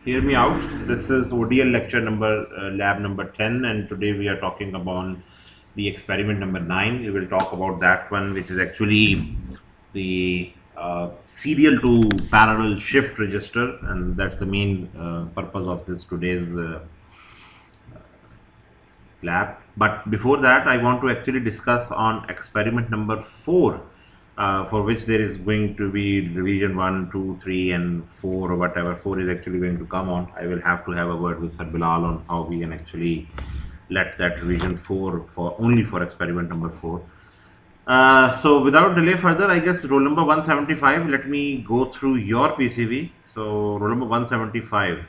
Hear me out. This is ODL lecture number lab number 10, and today we are talking about the experiment number 9. We will talk about that one, which is actually the serial to parallel shift register, and that's the main purpose of this today's lab. But before that, I want to actually discuss on experiment number 4, for which there is going to be revision 1, 2, 3, and 4, or whatever 4 is actually going to come on. I will have to have a word with Sir Bilal on how we can actually let that revision 4 for only for experiment number 4. So without delay further, I guess roll number 175. Let me go through your PCB. So roll number 175,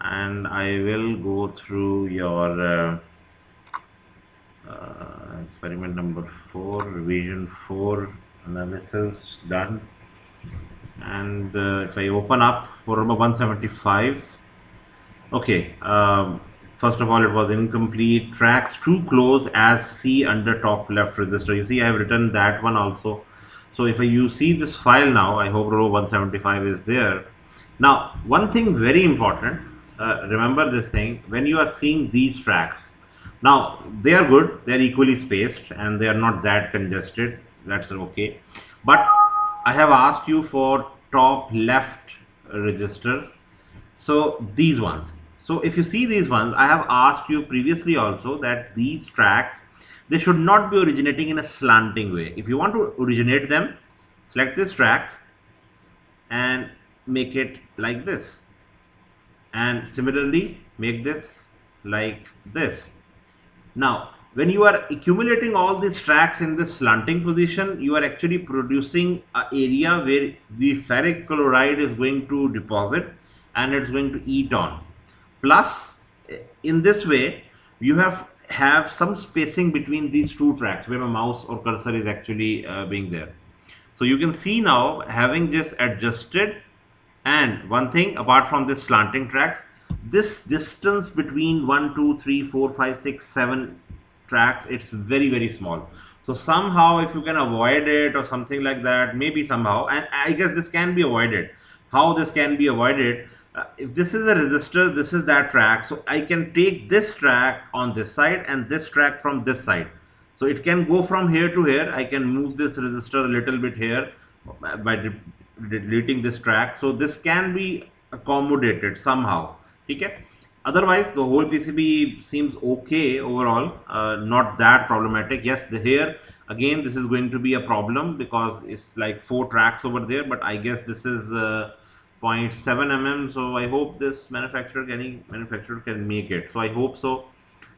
and I will go through your experiment number 4, revision 4 analysis done. And if I open up for number 175, okay, first of all, it was incomplete. Tracks too close as C under top left register. You see, I have written that one also. So if you see this file now, I hope row 175 is there. Now, one thing very important, remember this thing, when you are seeing these tracks, now they are good, they are equally spaced, and they are not that congested. That's okay. But I have asked you for top left registers, so these ones. So if you see these ones, I have asked you previously also that these tracks, they should not be originating in a slanting way. If you want to originate them, select this track and make it like this, and similarly make this like this. Now, when you are accumulating all these tracks in this slanting position, you are actually producing an area where the ferric chloride is going to deposit and it's going to eat on. Plus, in this way, you have some spacing between these two tracks where my mouse or cursor is actually being there. So you can see now, having just adjusted, and one thing apart from this slanting tracks, this distance between 1, 2, 3, 4, 5, 6, 7 tracks, it's very small. So somehow if you can avoid it or something like that, maybe somehow, and I guess this can be avoided. How this can be avoided? If this is a resistor, this is that track, so I can take this track on this side and this track from this side. So it can go from here to here. I can move this resistor a little bit here by deleting this track. So this can be accommodated somehow. Okay. Otherwise, the whole PCB seems okay overall, not that problematic. Yes, here again this is going to be a problem because it's like 4 tracks over there, but I guess this is 0.7 mm. So I hope this manufacturer can make it. So I hope so.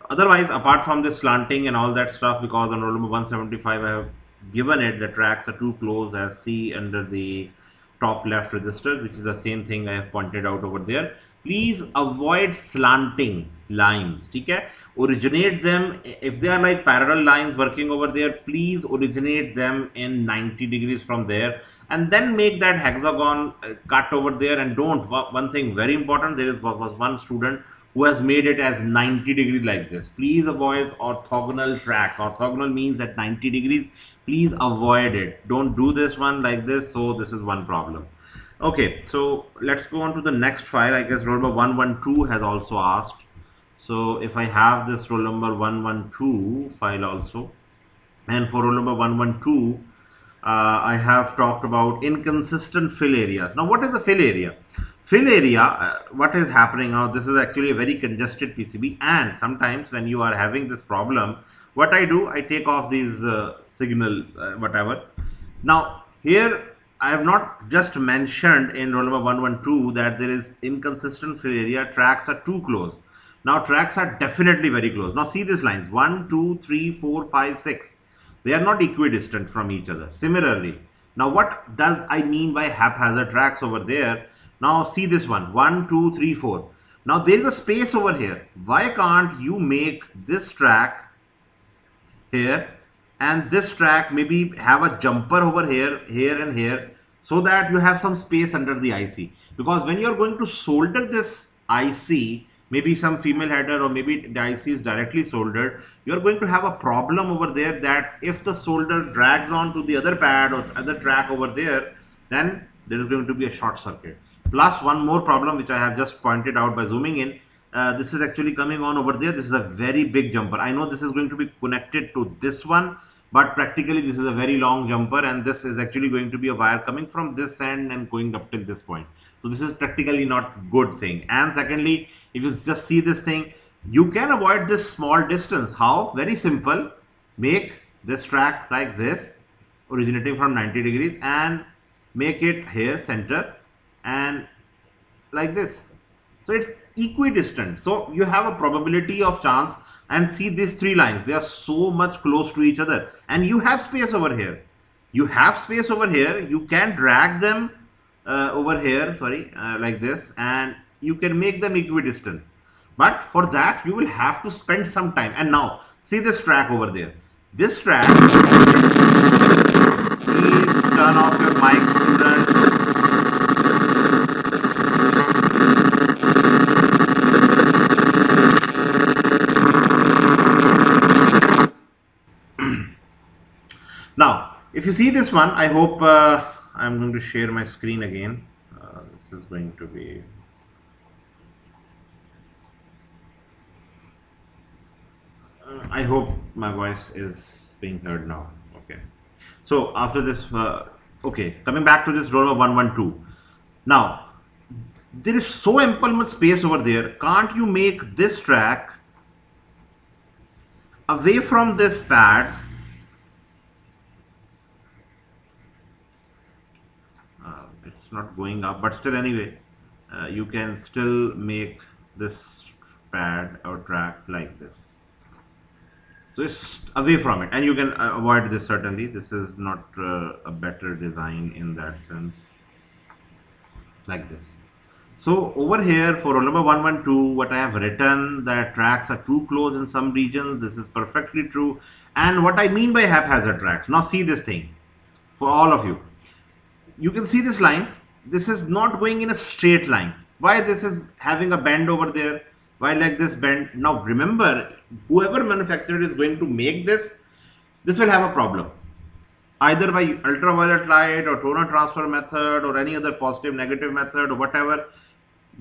Otherwise, apart from this slanting and all that stuff, because on roll number 175 I have given it the tracks are too close as C under the top left register, which is the same thing I have pointed out over there. Please avoid slanting lines. Okay, originate them if they are like parallel lines working over there. Please originate them in 90 degrees from there, and then make that hexagon cut over there. And don't, one thing very important, there was one student who has made it as 90 degrees like this. Please avoid orthogonal tracks. Orthogonal means at 90 degrees. Please avoid it. Don't do this one like this. So this is one problem. Okay, so let's go on to the next file. I guess roll number 112 has also asked. So if I have this roll number 112 file also, and for roll number 112, I have talked about inconsistent fill areas. Now, what is the fill area? Fill area, what is happening now? This is actually a very congested PCB, and sometimes when you are having this problem, what I do, I take off these signal, whatever. Now, here I have not just mentioned in roll number 112 that there is inconsistent fill area, tracks are too close. Now, tracks are definitely very close. Now, see these lines 1, 2, 3, 4, 5, 6. They are not equidistant from each other. Similarly, now what does I mean by haphazard tracks over there? Now see this one 1, 2, 3, 4. Now there is a space over here. Why can't you make this track here and this track maybe have a jumper over here, here and here, so that you have some space under the IC? Because when you are going to solder this IC, maybe some female header or maybe the IC is directly soldered, you are going to have a problem over there that if the solder drags on to the other pad or other track over there, then there is going to be a short circuit. Plus one more problem which I have just pointed out by zooming in. This is actually coming on over there. This is a very big jumper. I know this is going to be connected to this one, but practically this is a very long jumper, and this is actually going to be a wire coming from this end and going up till this point. So this is practically not good thing. And secondly, if you just see this thing, you can avoid this small distance. How? Very simple. Make this track like this, originating from 90 degrees, and make it here center and like this. So it's equidistant. So you have a probability of chance, and see these three lines, they are so much close to each other, and you have space over here. You have space over here. You can drag them over here, sorry, like this, and you can make them equidistant. But for that, you will have to spend some time. And now, see this track over there. This track, please turn off your mic, students. Now, if you see this one, I hope I'm going to share my screen again. This is going to be. I hope my voice is being heard now. Okay. So after this, okay, coming back to this row number 112. Now, there is so ample much space over there. Can't you make this track away from this pads? It's not going up, but still anyway, you can still make this pad or track like this. So it's away from it, and you can avoid this. Certainly this is not a better design in that sense, like this. So over here for roll number 112, what I have written, that tracks are too close in some regions. This is perfectly true. And what I mean by haphazard tracks, now see this thing for all of you. You can see this line. This is not going in a straight line. Why? This is having a bend over there. Why like this bend? Now remember, whoever manufacturer is going to make this will have a problem. Either by ultraviolet light or toner transfer method or any other positive negative method or whatever,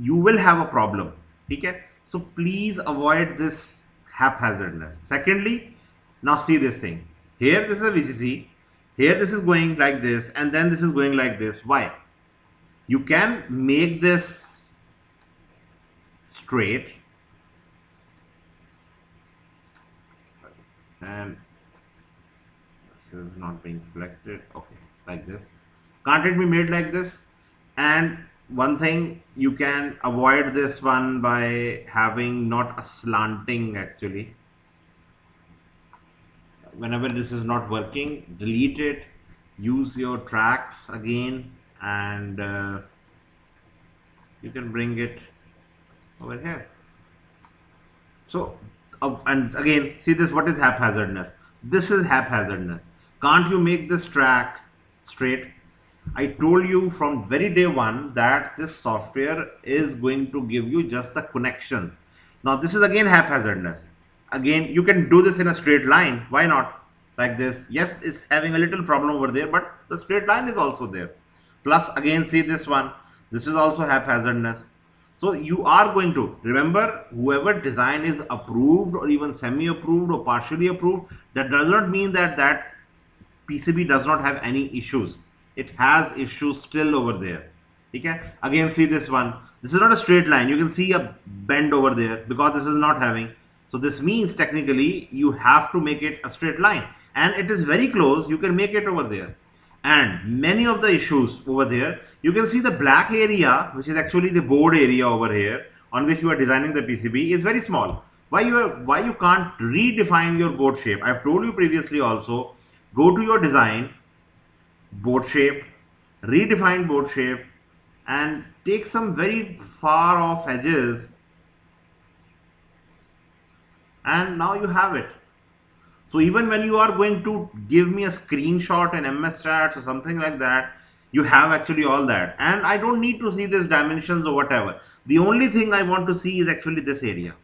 you will have a problem. Okay? So please avoid this haphazardness. Secondly, now see this thing. Here this is a VCC. Here this is going like this, and then this is going like this. Why? You can make this straight, and this is not being selected. Okay, like this. Can't it be made like this? And one thing, you can avoid this one by having not a slanting actually. Whenever this is not working, delete it, use your tracks again, and you can bring it over here. So and again, see this, what is haphazardness? This is haphazardness. Can't you make this track straight? I told you from very day one that this software is going to give you just the connections. Now this is again haphazardness. Again, you can do this in a straight line. Why not? Like this. Yes, it's having a little problem over there, but the straight line is also there. Plus again, see this one. This is also haphazardness. So you are going to remember, whoever design is approved or even semi-approved or partially approved, that does not mean that that PCB does not have any issues. It has issues still over there. Okay? Again, see this one. This is not a straight line. You can see a bend over there because this is not having. So this means technically you have to make it a straight line, and it is very close. You can make it over there. And many of the issues over there, you can see the black area, which is actually the board area over here on which you are designing the PCB, is very small. Why you can't redefine your board shape? I've told you previously also, go to your design, board shape, redefine board shape, and take some very far off edges, and now you have it. So even when you are going to give me a screenshot in MS Stats or something like that, you have actually all that, and I don't need to see these dimensions or whatever. The only thing I want to see is actually this area.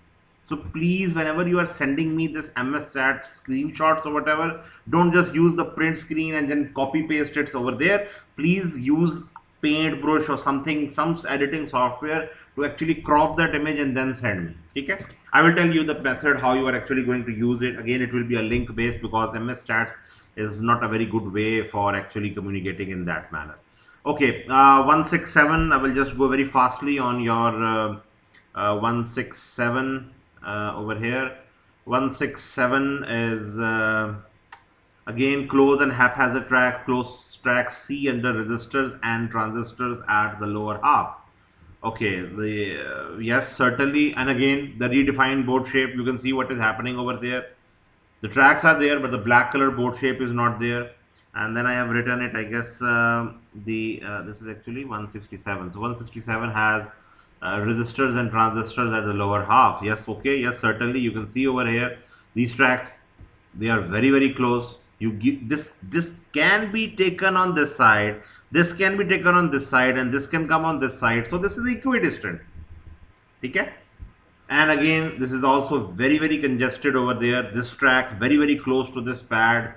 So please, whenever you are sending me this MS Stats screenshots or whatever, don't just use the print screen and then copy paste it over there. Please use paintbrush or something, some editing software to actually crop that image and then send me. Okay, I will tell you the method how you are actually going to use it. Again, it will be a link based because MS Chats is not a very good way for actually communicating in that manner. Okay, 167. I will just go very fastly on your 167 over here. 167 is again close and haphazard track, close track C under resistors and transistors at the lower half. Okay, the yes, certainly, and again the redefined board shape. You can see what is happening over there. The tracks are there, but the black color board shape is not there. And then I have written it. I guess this is actually 167. So 167 has resistors and transistors at the lower half. Yes, okay, yes, certainly. You can see over here these tracks, they are very close. You give this can be taken on this side, this can be taken on this side, and this can come on this side. So this is equidistant. Okay, and again this is also very congested over there. This track very close to this pad.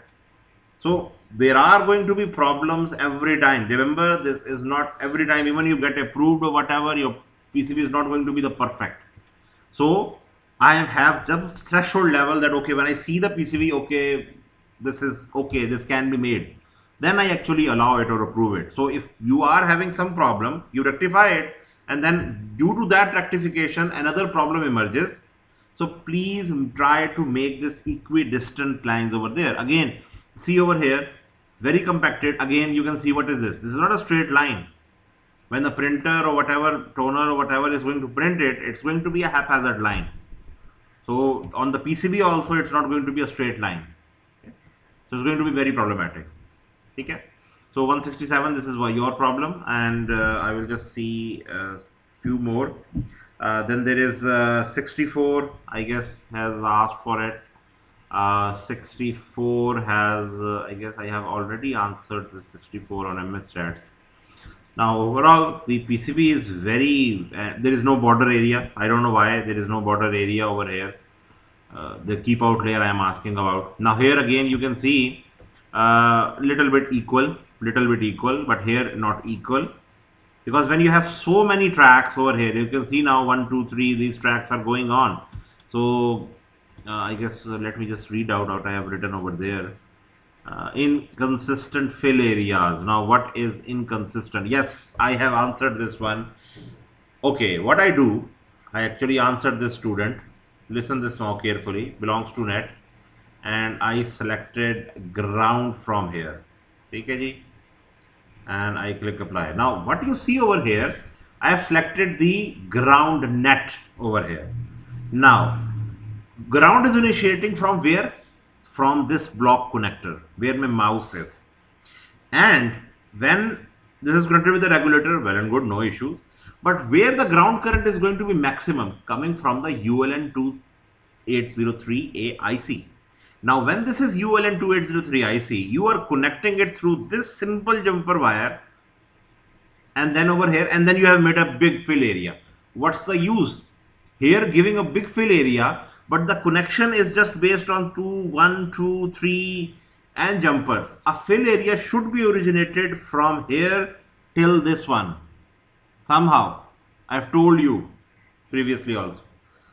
So there are going to be problems every time. Remember, this is not every time. Even you get approved or whatever, your PCB is not going to be the perfect. So I have just threshold level that okay, when I see the PCB, okay, this is okay, this can be made, then I actually allow it or approve it. So if you are having some problem, you rectify it, and then due to that rectification another problem emerges. So please try to make this equidistant lines over there. Again, see over here, very compacted. Again, you can see what is this. This is not a straight line. When the printer or whatever, toner or whatever is going to print it, it's going to be a haphazard line. So on the PCB also, it's not going to be a straight line. Okay? So it's going to be very problematic. Okay? So 167, this is your problem, and I will just see a few more. Then there is 64, I guess, has asked for it. 64 has, I guess I have already answered the 64 on MS Chats. Now overall the PCB is very, there is no border area. I don't know why there is no border area over here. The keep out layer I am asking about. Now here again you can see little bit equal, but here not equal, because when you have so many tracks over here, you can see now 1 2 3 these tracks are going on. So I guess let me just read out what I have written over there. Inconsistent fill areas. Now what is inconsistent? Yes, I have answered this one. Okay, what I do, I actually answered this student. Listen this now carefully. Belongs to net, and I selected ground from here. Okay, ji? And I click apply. Now what you see over here, I have selected the ground net over here. Now ground is initiating from where? From this block connector where my mouse is, and when this is connected with the regulator, well and good, no issues. But where the ground current is going to be maximum, coming from the ULN2803A IC. Now when this is ULN2803 IC, you are connecting it through this simple jumper wire, and then over here, and then you have made a big fill area. What's the use here giving a big fill area, but the connection is just based on 2 1 2 3 and jumpers? A fill area should be originated from here till this one. Somehow I've told you previously also.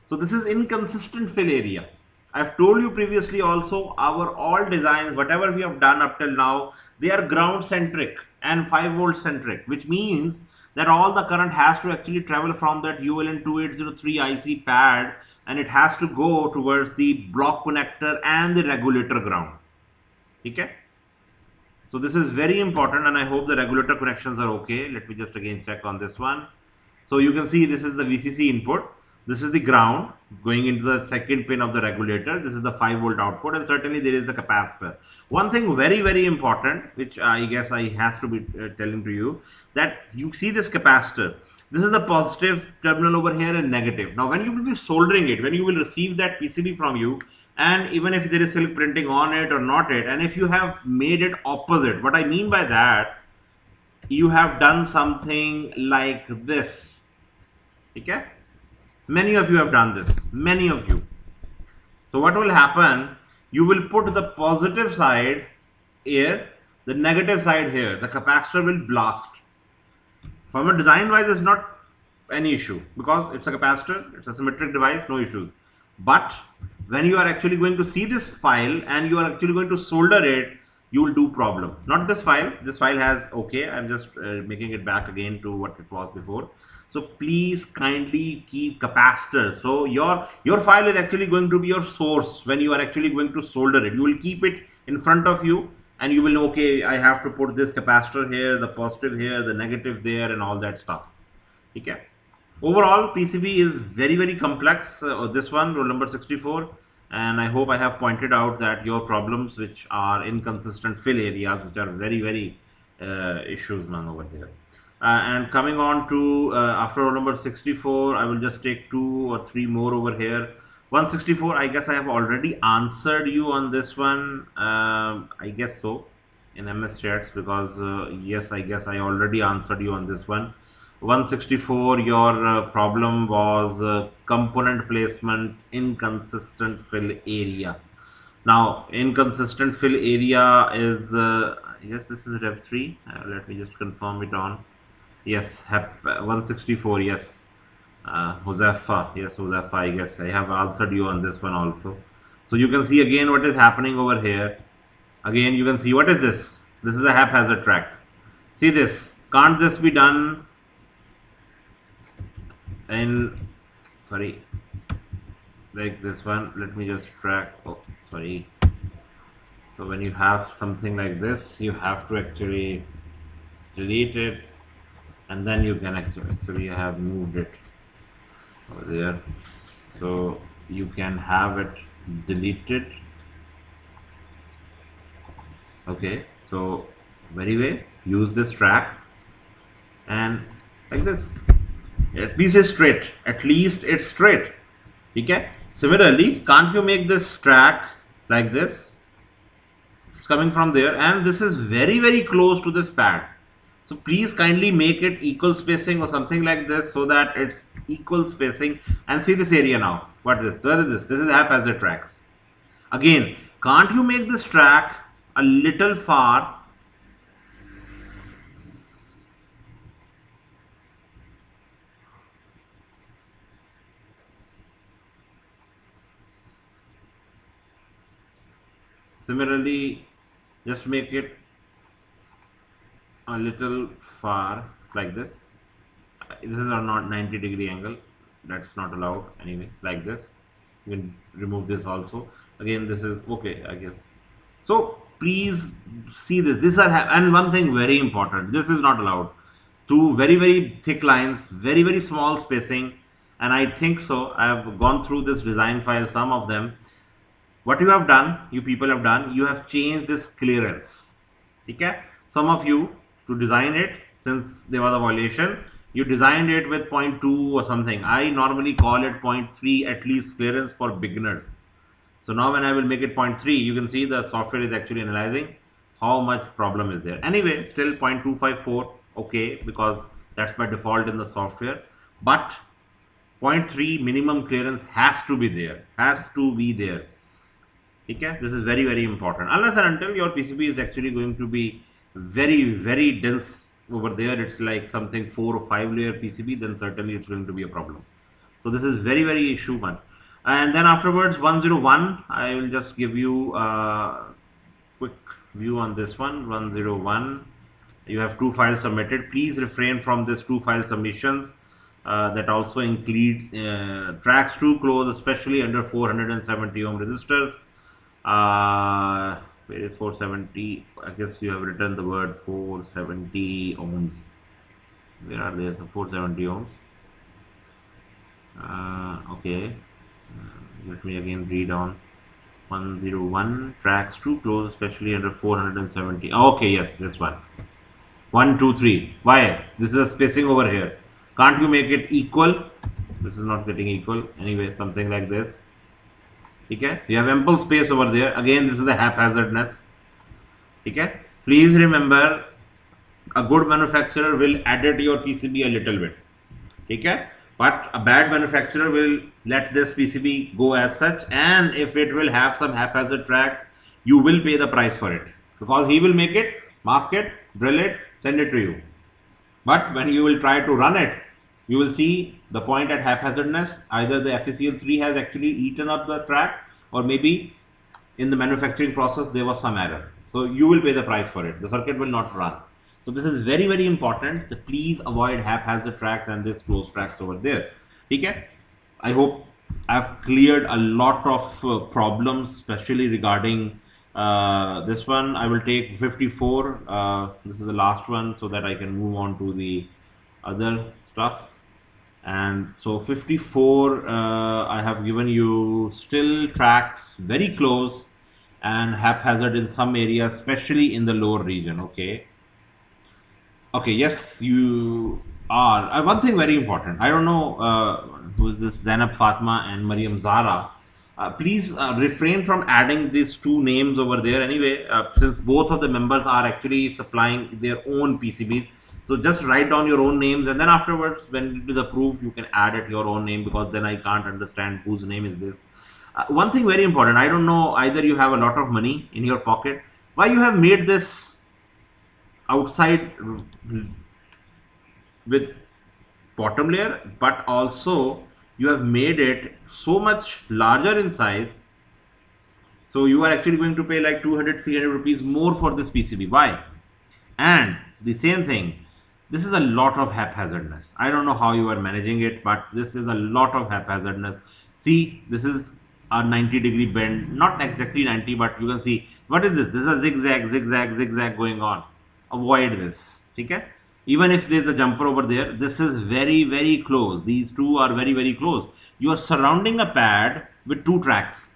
So this is inconsistent fill area. I've told you previously also, our all designs, whatever we have done up till now, they are ground centric and 5 volt centric, which means that all the current has to actually travel from that ULN2803 IC pad, and it has to go towards the block connector and the regulator ground. Okay, so this is very important, and I hope the regulator connections are okay. Let me just again check on this one. So you can see this is the VCC input, this is the ground going into the second pin of the regulator, this is the 5 volt output, and certainly there is the capacitor. One thing very important, which I guess I has to be telling to you, that you see this capacitor, this is the positive terminal over here and negative. Now when you will be soldering it, when you will receive that PCB from you, and even if there is silk printing on it or not it, and if you have made it opposite, what I mean by that, you have done something like this. Okay, many of you have done this, many of you. So what will happen, you will put the positive side here, the negative side here, the capacitor will blast. from a design wise it's not any issue because it's a capacitor, it's a symmetric device, no issues. But when you are actually going to see this file and you are actually going to solder it, you will do problem. Not this file. This file has okay. I'm just making it back again to what it was before. So please kindly keep capacitors. So your file is actually going to be your source when you are actually going to solder it. You will keep it in front of you and you will know, okay, I have to put this capacitor here, the positive here, the negative there, and all that stuff. Okay. Overall, PCB is very complex. This one, roll number 64, and I hope I have pointed out that your problems, which are inconsistent fill areas, which are very issues none over here. And coming on to after roll number 64, I will just take 2 or 3 more over here. 164, I guess I have already answered you on this one. I guess so in MS chats because yes, I guess I already answered you on this one. 164, your problem was component placement, inconsistent fill area. Now, inconsistent fill area is, yes, this is Rev 3. Let me just confirm it on. Yes, 164, yes. Huzaifa, yes, Huzaifa, I guess. I have answered you on this one also. So you can see again what is happening over here. Again, you can see what is this? This is a haphazard track. See this. Can't this be done in, sorry, like this one? Let me just track. Oh, sorry. So when you have something like this, you have to actually delete it, and then you can actually have moved it over there. So you can have it deleted. Okay, so very way, use this track and like this. At least it's straight. At least it's straight. Okay. Similarly, can't you make this track like this? It's coming from there, and this is very close to this pad. So please kindly make it equal spacing or something like this so that it's equal spacing. And see this area now. What is this? Where is this? This is haphazard tracks. Again, can't you make this track a little far? Similarly, just make it a little far like this. This is a not 90-degree angle. That's not allowed anyway. Like this. You can remove this also. Again, this is okay, I guess. So please see this. These are and one thing very important. This is not allowed. Two very thick lines, very small spacing, and I think so. I have gone through this design file. Some of them. What you have done, you people have done, you have changed this clearance. Okay? Some of you, to design it, since there was a violation, you designed it with 0.2 or something. I normally call it 0.3 at least clearance for beginners. So now when I will make it 0.3, you can see the software is actually analyzing how much problem is there. Anyway, still 0.254, okay, because that's by default in the software. But 0.3 minimum clearance has to be there. Has to be there. Okay, this is very important. Unless and until your PCB is actually going to be very dense over there, it's like something 4 or 5 layer PCB, then certainly it's going to be a problem. So this is very issue one. And then afterwards 101, I will just give you a quick view on this one. 101, you have 2 files submitted. Please refrain from this 2 file submissions that also include tracks too close, especially under 470 ohm resistors. Where is 470? I guess you have written the word 470 ohms. Where are they? So 470 ohms. Okay. Let me again read on. 101 tracks too close, especially under 470. Okay, yes, this one. 1, 2, 3. Why? This is a spacing over here. Can't you make it equal? This is not getting equal. Anyway, something like this. Okay, you have ample space over there. Again, this is the haphazardness. Okay, please remember, a good manufacturer will edit your PCB a little bit. Okay, but a bad manufacturer will let this PCB go as such, and if it will have some haphazard tracks, you will pay the price for it because he will make it, mask it, drill it, send it to you. But when you will try to run it, you will see the point at haphazardness. Either the FeCl3 has actually eaten up the track, or maybe in the manufacturing process there was some error. So you will pay the price for it. The circuit will not run. So this is very, very important. So please avoid haphazard tracks and this closed tracks over there. Okay? I hope I've cleared a lot of problems, especially regarding this one. I will take 54. This is the last one, so that I can move on to the other stuff. And so 54, I have given you still tracks very close and haphazard in some areas, especially in the lower region. Okay. Okay, yes, you are. One thing very important. I don't know who is this Zainab Fatma and Mariam Zara. Please refrain from adding these two names over there. Anyway, since both of the members are actually supplying their own PCBs, so just write down your own names, and then afterwards, when it is approved, you can add it your own name, because then I can't understand whose name is this. One thing very important. I don't know, either you have a lot of money in your pocket. Why you have made this outside with bottom layer, but also you have made it so much larger in size, so you are actually going to pay like 200-300 rupees more for this PCB. Why? And the same thing, this is a lot of haphazardness. I don't know how you are managing it, but this is a lot of haphazardness. See, this is a 90-degree bend, not exactly 90, but you can see, what is this? This is a zigzag, zigzag, zigzag going on. Avoid this. Okay? Even if there is a jumper over there, this is very, very close. These two are very, very close. You are surrounding a pad with two tracks.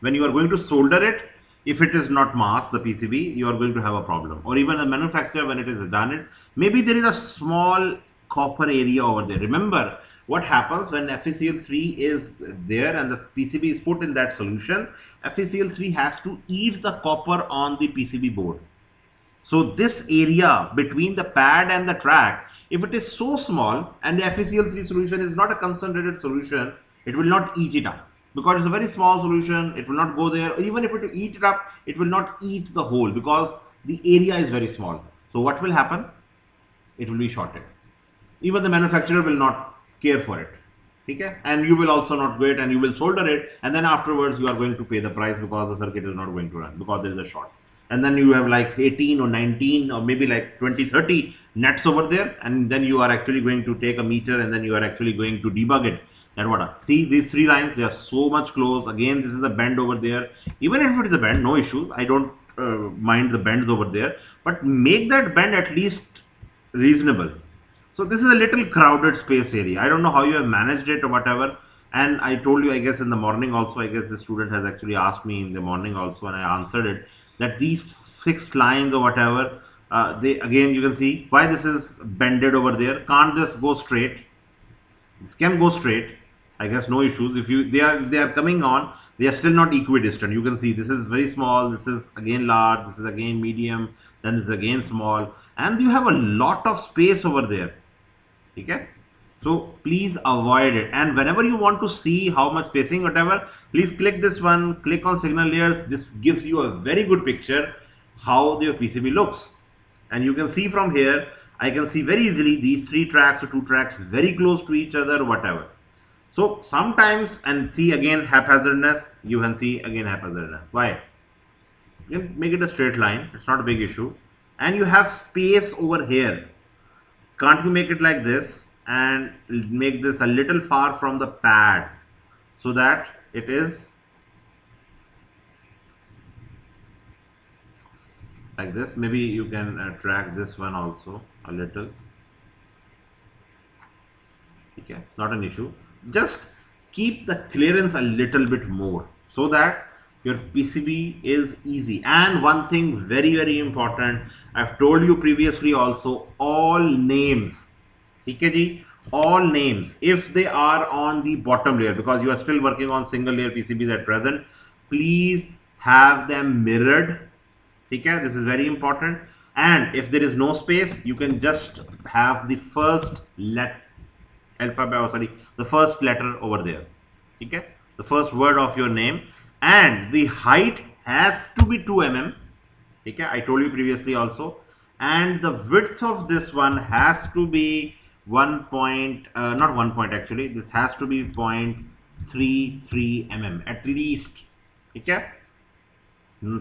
When you are going to solder it, if it is not masked, the PCB, you are going to have a problem. Or even the manufacturer, when it is done it, maybe there is a small copper area over there. Remember what happens when FeCl3 is there and the PCB is put in that solution. FeCl3 has to eat the copper on the PCB board. So this area between the pad and the track, if it is so small and the FeCl3 solution is not a concentrated solution, it will not eat it up, because it's a very small solution. It will not go there. Even if it will eat it up, it will not eat the whole, because the area is very small. So what will happen? It will be shorted. Even the manufacturer will not care for it. Okay? And you will also not wait, and you will solder it, and then afterwards you are going to pay the price, because the circuit is not going to run, because there is a short. And then you have like 18 or 19 or maybe like 20-30 nets over there, and then you are actually going to take a meter, and then you are actually going to debug it. And what? See, these three lines, they are so much close. Again, this is a bend over there. Even if it is a bend, no issues. I don't mind the bends over there, but make that bend at least reasonable. So this is a little crowded space area. I don't know how you have managed it or whatever. And I told you, I guess in the morning also, I guess the student has actually asked me in the morning also, and I answered it, that these 6 lines or whatever, they, again, you can see why this is bended over there. Can't just go straight. This can go straight. I guess no issues. If you they are coming on, they are still not equidistant. You can see this is very small, this is again large, this is again medium, then this is again small, and you have a lot of space over there. Okay? So please avoid it. And whenever you want to see how much spacing, whatever, please click this one, click on signal layers. This gives you a very good picture how your PCB looks. And you can see from here, I can see very easily these 3 tracks or 2 tracks very close to each other, whatever. So sometimes, and see again haphazardness, you can see again haphazardness. Why? You can make it a straight line, it's not a big issue. And you have space over here. Can't you make it like this and make this a little far from the pad, so that it is like this? Maybe you can track this one also a little. Okay, not an issue. Just keep the clearance a little bit more, so that your PCB is easy. And one thing very, very important, I've told you previously also, all names, okay, all names, if they are on the bottom layer, because you are still working on single layer PCBs at present, please have them mirrored. Okay, this is very important. And if there is no space, you can just have the first the first letter over there. Okay, the first word of your name, and the height has to be 2 mm. Okay, I told you previously also. and the width of this one has to be 1 point, not 1 point actually, this has to be 0.33 mm at least. Okay,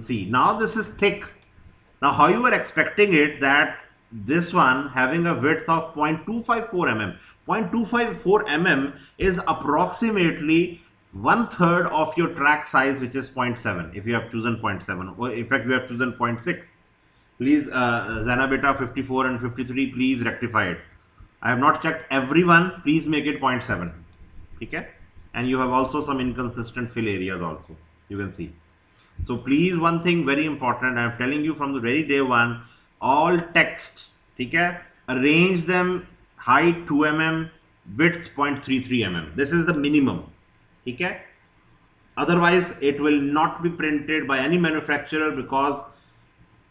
see now this is thick. Now how you were expecting it that this one having a width of 0.254 mm, 0.254 mm is approximately one third of your track size, which is 0.7 if you have chosen 0.7, or in fact you have chosen 0.6. Please, Zana Beta 54 and 53, please rectify it. I have not checked everyone. Please make it 0.7. Okay? And you have also some inconsistent fill areas also. You can see. So please, one thing very important. I am telling you from the very day one. All text. Okay? Arrange them height 2 mm, width 0.33 mm. This is the minimum. Okay? Otherwise, it will not be printed by any manufacturer because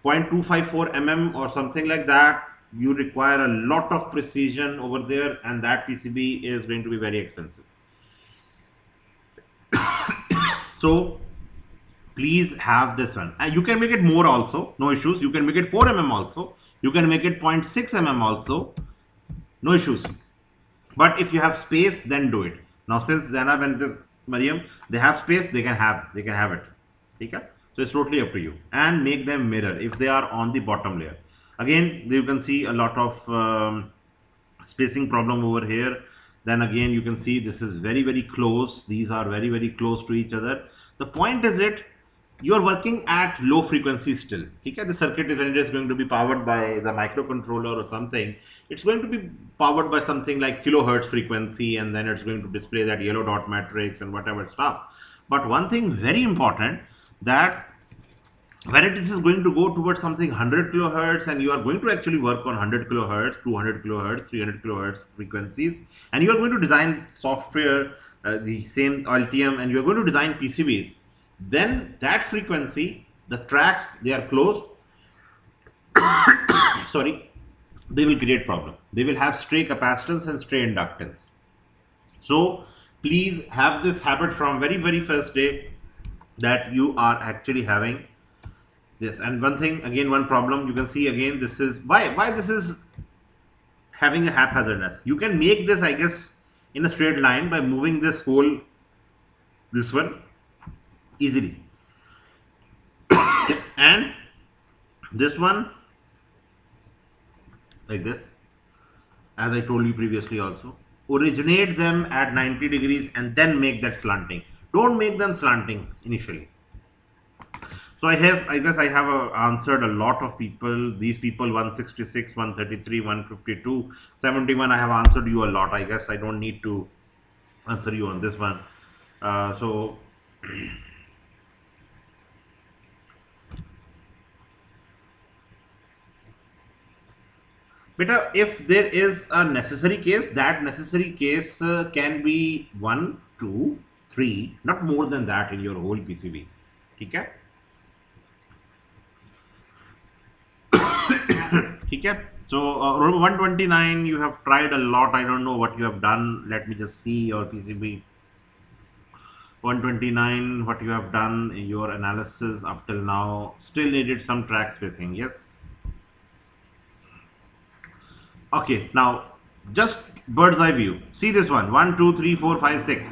0.254 mm or something like that, you require a lot of precision over there, and that PCB is going to be very expensive. So please have this one. You can make it more also, no issues. You can make it 4 mm also. You can make it 0.6 mm also, no issues. But if you have space, then do it. Now since Zainab and this Mariam, they have space, they can have it. Okay? So it's totally up to you, and make them mirror if they are on the bottom layer. Again, you can see a lot of spacing problem over here. Then again, you can see this is very close. These are very close to each other. The point is you are working at low frequency still. Okay? The circuit is anyways going to be powered by the microcontroller or something. It's going to be powered by something like kilohertz frequency, and then it's going to display that yellow dot matrix and whatever stuff. But one thing very important, that when it is going to go towards something 100 kilohertz, and you are going to actually work on 100 kilohertz, 200 kilohertz, 300 kilohertz frequencies, and you are going to design software, the same Altium, and you are going to design PCBs, then that frequency, the tracks, they are close. Sorry, they will create problem. They will have stray capacitance and stray inductance. So please have this habit from very first day, that you are actually having this. And one thing, again, one problem you can see, again, this is why this is having a haphazardness. You can make this, I guess, in a straight line by moving this whole, this one, easily. And this one like this, as I told you previously also. Originate them at 90 degrees and then make that slanting. Don't make them slanting initially. So I guess I have answered a lot of people. These people 166, 133, 152, 71. I have answered you a lot. I guess I don't need to answer you on this one. So beta, if there is a necessary case, that necessary case can be 1, 2, 3, not more than that in your whole PCB. Okay? Okay? So 129, you have tried a lot. I don't know what you have done. Let me just see your PCB. 129, what you have done in your analysis up till now. Still needed some track spacing. Yes. Okay, now just bird's eye view. See this one, 1, 2, 3, 4, 5, 6.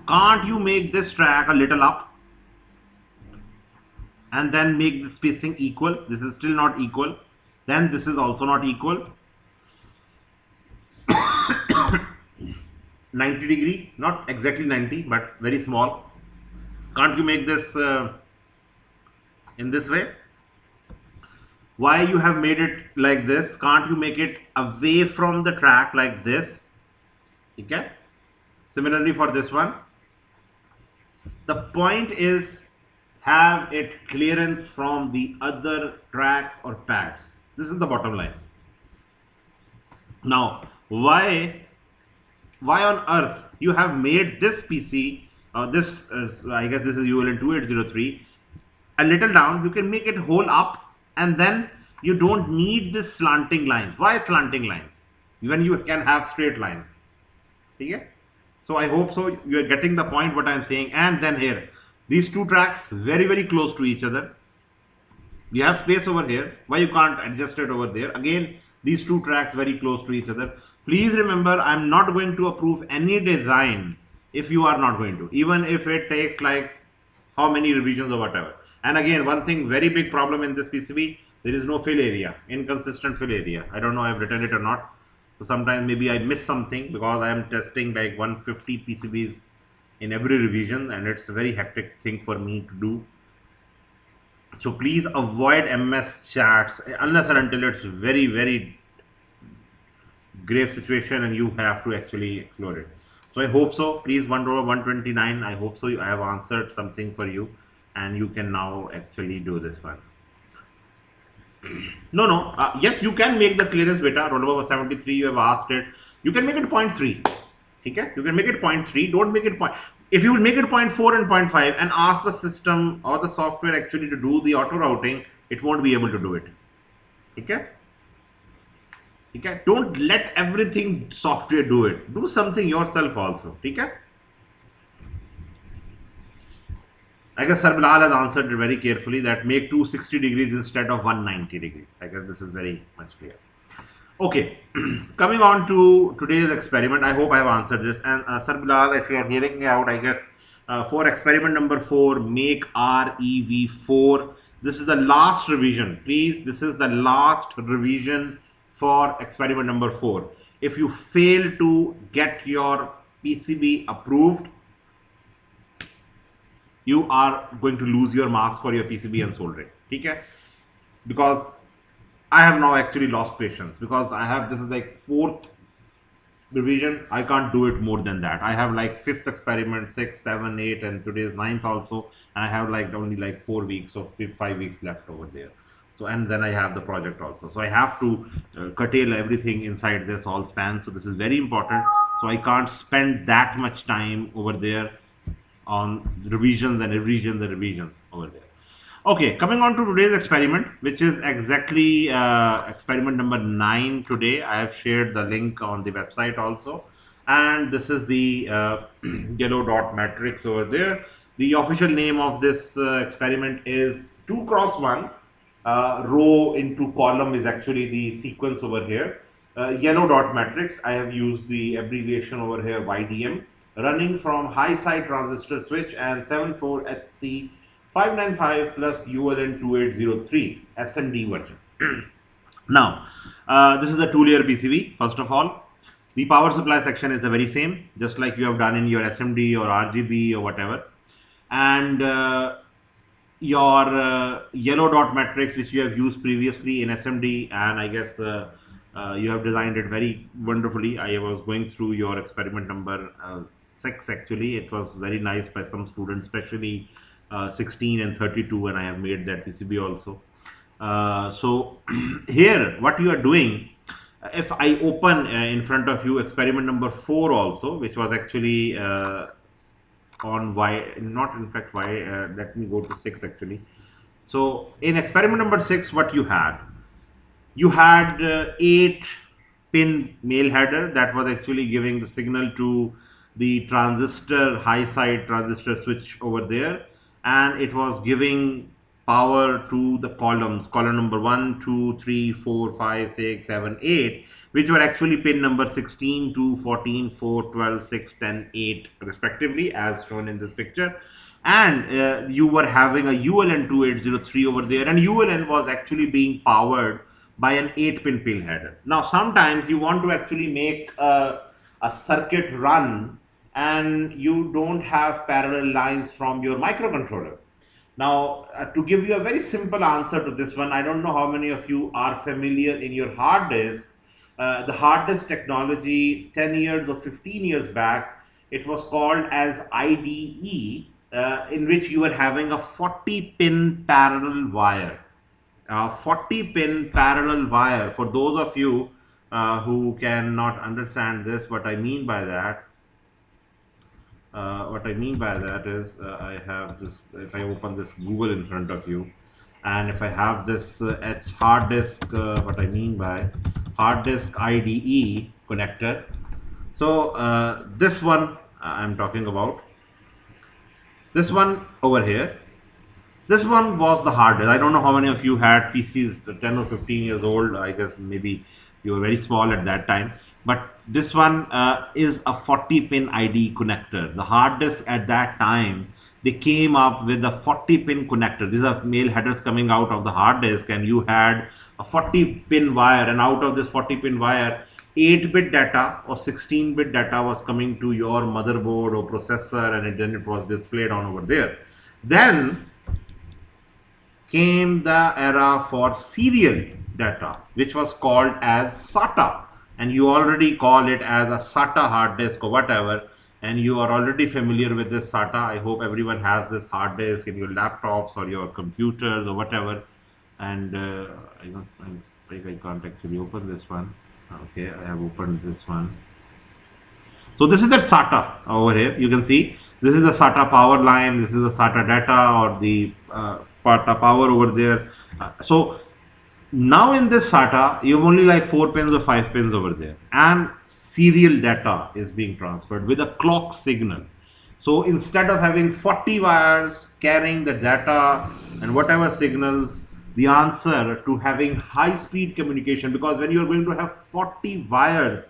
Can't you make this track a little up and then make the spacing equal? This is still not equal. Then this is also not equal. 90 degree, not exactly 90, but very small. Can't you make this in this way? Why you have made it like this? Can't you make it away from the track like this? Okay. Similarly for this one, the point is have it clearance from the other tracks or pads. This is the bottom line. Now why on earth you have made this PC, this I guess this is ULN 2803, a little down? You can make it whole up, and then you don't need this slanting lines. Why slanting lines when you can have straight lines? Okay? So I hope so you are getting the point what I am saying. And then here, these two tracks very close to each other. You have space over here. Why you can't adjust it over there? Again, these two tracks very close to each other. Please remember, I'm not going to approve any design if you are not going to, even if it takes like how many revisions or whatever. And again, one thing, very big problem in this PCB, there is no fill area, inconsistent fill area. I don't know I've written it or not. So sometimes maybe I miss something because I am testing like 150 PCBs in every revision, and it's a very hectic thing for me to do. So please avoid MS chats unless and until it's very grave situation and you have to actually explore it. So I hope so. Please, 1/129. I hope so. I have answered something for you, and you can now actually do this one. No, no. Yes, you can make the clearance beta. Roll over 73. You have asked it. You can make it 0.3. Okay, you can make it 0.3. Don't make it point. If you will make it 0.4 and 0.5 and ask the system or the software actually to do the auto routing, it won't be able to do it. Okay. Okay. Don't let everything software do it. Do something yourself also. Okay. I guess Sir Bilal has answered it very carefully that make 260 degrees instead of 190 degrees. I guess this is very much clear. Okay, coming on to today's experiment, I hope I have answered this. And Sir Bilal, if you are hearing me out, I guess for experiment number 4, make REV4. This is the last revision. Please, this is the last revision for experiment number 4. If you fail to get your PCB approved, you are going to lose your marks for your PCB and soldering. Okay? Because I have now actually lost patience because I have, this is like 4th revision. I can't do it more than that. I have like 5th experiment, 6th, 7, 8, and today is 9th also. And I have like only like 4 weeks or 5 weeks left over there. So, and then I have the project also. So I have to curtail everything inside this all span. So this is very important. So I can't spend that much time over there on revisions and revisions over there. Okay, coming on to today's experiment, which is exactly experiment number 9 today. I have shared the link on the website also. And this is the yellow dot matrix over there. The official name of this experiment is 2 cross 1. Row into column is actually the sequence over here. Yellow dot matrix, I have used the abbreviation over here YDM, running from high side transistor switch and 74HC 595 plus ULN 2803 SMD version. Now, this is a 2-layer PCB. First of all, the power supply section is the very same, just like you have done in your SMD or RGB or whatever. And your yellow dot matrix, which you have used previously in SMD, and I guess you have designed it very wonderfully. I was going through your experiment number 6 actually. It was very nice by some students, especially 16 and 32, and I have made that PCB also. So here what you are doing, if I open in front of you experiment number 4 also, which was actually on Y, not in fact Y, let me go to 6 actually. So in experiment number 6, what you had 8 pin male header that was actually giving the signal to the transistor, high side transistor switch over there, and it was giving power to the columns, column number 1, 2, 3, 4, 5, 6, 7, 8, which were actually pin number 16, 2, 14, 4, 12, 6, 10, 8 respectively, as shown in this picture. And you were having a ULN 2803 over there, and ULN was actually being powered by an 8-pin pin header. Now sometimes you want to actually make a circuit run and you don't have parallel lines from your microcontroller. Now to give you a very simple answer to this one, I don't know how many of you are familiar in your hard disk. The hard disk technology 10 years or 15 years back, it was called as IDE, in which you were having a 40-pin parallel wire. 40-pin parallel wire. For those of you who cannot understand this, what I mean by that, is I have this. If I open this Google in front of you, and if I have this it's hard disk, what I mean by hard disk IDE connector. So this one I'm talking about. This one over here. This one was the hardest. I don't know how many of you had PCs 10 or 15 years old. I guess maybe you were very small at that time. But this one is a 40 pin ID connector. The hard disk at that time, they came up with a 40 pin connector. These are male headers coming out of the hard disk, and you had a 40 pin wire, and out of this 40 pin wire, 8-bit data or 16-bit data was coming to your motherboard or processor, and then it was displayed on over there. Then came the era for serial data, which was called as SATA, and you already call it as a SATA hard disk or whatever, and you are already familiar with this SATA. I hope everyone has this hard disk in your laptops or your computers or whatever. And I can't actually open this one. Okay, I have opened this one. So this is that SATA over here. You can see this is the SATA power line. This is the SATA data or the SATA power over there. So now in this SATA, you have only like 4 pins or 5 pins over there, and serial data is being transferred with a clock signal. So instead of having 40 wires carrying the data and whatever signals, the answer to having high speed communication, because when you are going to have 40 wires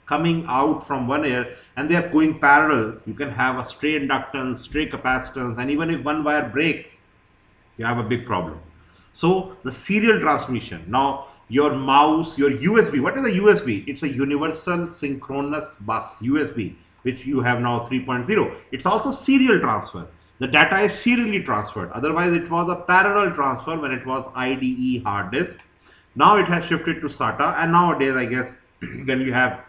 coming out from one ear and they are going parallel, you can have a stray inductance, stray capacitance, and even if one wire breaks, you have a big problem. So the serial transmission, now your mouse, your USB, what is a USB? It's a universal synchronous bus, USB, which you have now 3.0. It's also serial transfer. The data is serially transferred. Otherwise, it was a parallel transfer when it was IDE hard disk. Now it has shifted to SATA, and nowadays, I guess, when you have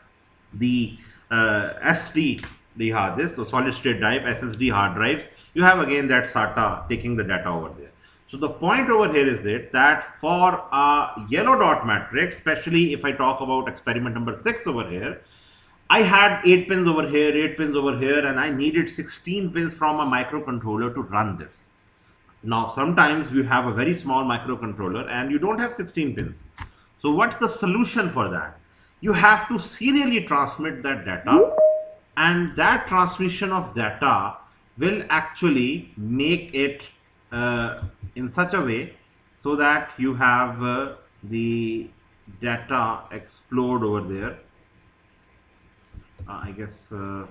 the SD hard disk, so solid state drive, SSD hard drives, you have again that SATA taking the data over there. So the point over here is that for a yellow dot matrix, especially if I talk about experiment number 6 over here, I had 8 pins over here, 8 pins over here, and I needed 16 pins from a microcontroller to run this. Now, sometimes you have a very small microcontroller and you don't have 16 pins. So what's the solution for that? You have to serially transmit that data, and that transmission of data will actually make it in such a way so that you have the data explode over there. I guess some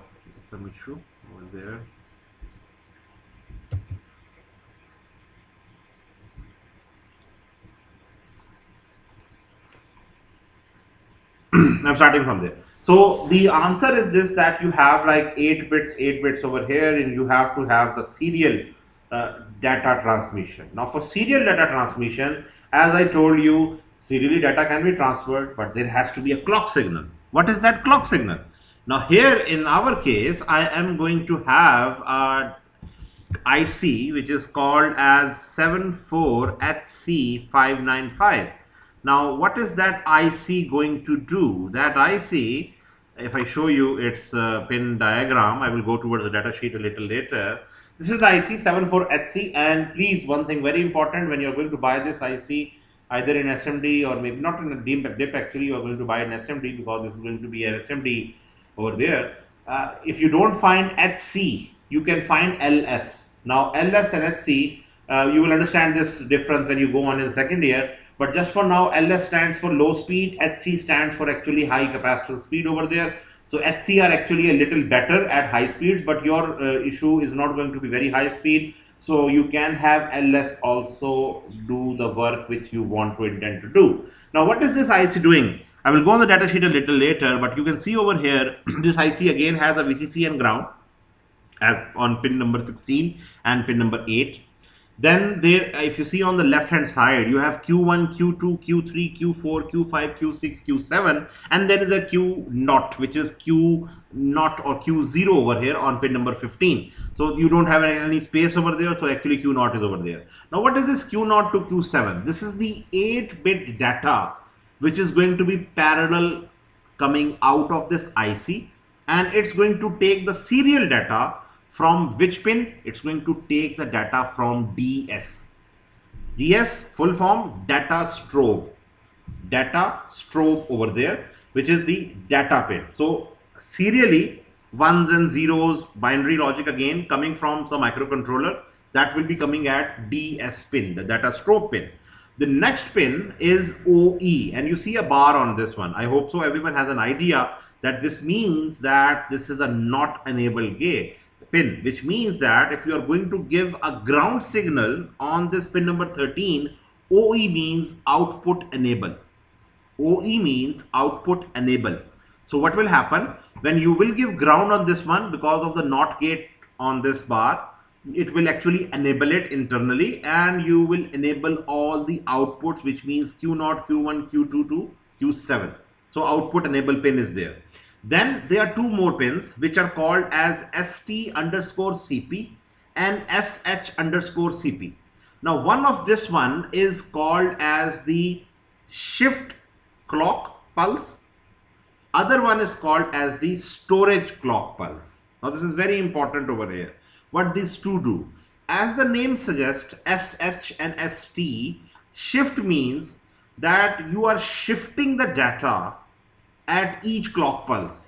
issue over there. I'm starting from there. So the answer is this, that you have like 8 bits over here, and you have to have the serial data transmission. Now for serial data transmission, as I told you, serially data can be transferred, but there has to be a clock signal. What is that clock signal? Now here in our case, I am going to have a IC which is called as 74HC595. Now what is that IC going to do? That IC, if I show you its pin diagram, I will go towards the data sheet a little later. This is the IC 74HC, and please, one thing very important, when you're going to buy this IC either in SMD or maybe not in a DIP, actually you're going to buy an SMD, because this is going to be an SMD over there. If you don't find HC, you can find LS. Now LS and HC, you will understand this difference when you go on in second year, but just for now, LS stands for low speed, HC stands for actually high capacitance speed over there. So HC are actually a little better at high speeds, but your issue is not going to be very high speed. So you can have LS also do the work which you want to intend to do. Now what is this IC doing? I will go on the data sheet a little later, but you can see over here, this IC again has a VCC and ground as on pin number 16 and pin number 8. Then there, if you see on the left hand side, you have Q1, Q2, Q3, Q4, Q5, Q6, Q7, and there is a Q0, which is Q0 or Q0 over here on pin number 15. So you don't have any space over there, so actually Q0 is over there. Now what is this Q0 to Q7? This is the 8-bit data which is going to be parallel coming out of this IC, and it's going to take the serial data from which pin? It's going to take the data from DS. DS full form data strobe. Data strobe over there, which is the data pin. So serially, ones and zeros, binary logic again coming from the microcontroller, that will be coming at DS pin, the data strobe pin. The next pin is OE, and you see a bar on this one. I hope so everyone has an idea that this means that this is a not enabled gate pin, which means that if you are going to give a ground signal on this pin number 13, OE means output enable. OE means output enable. So what will happen when you will give ground on this one, because of the NOT gate on this bar, it will actually enable it internally, and you will enable all the outputs, which means Q0, Q1, Q2 to Q7. So output enable pin is there. Then there are two more pins which are called as ST underscore CP and SH underscore CP. Now one of this one is called as the shift clock pulse, other one is called as the storage clock pulse. Now this is very important over here. What these two do, as the name suggests, SH and ST, shift means that you are shifting the data at each clock pulse.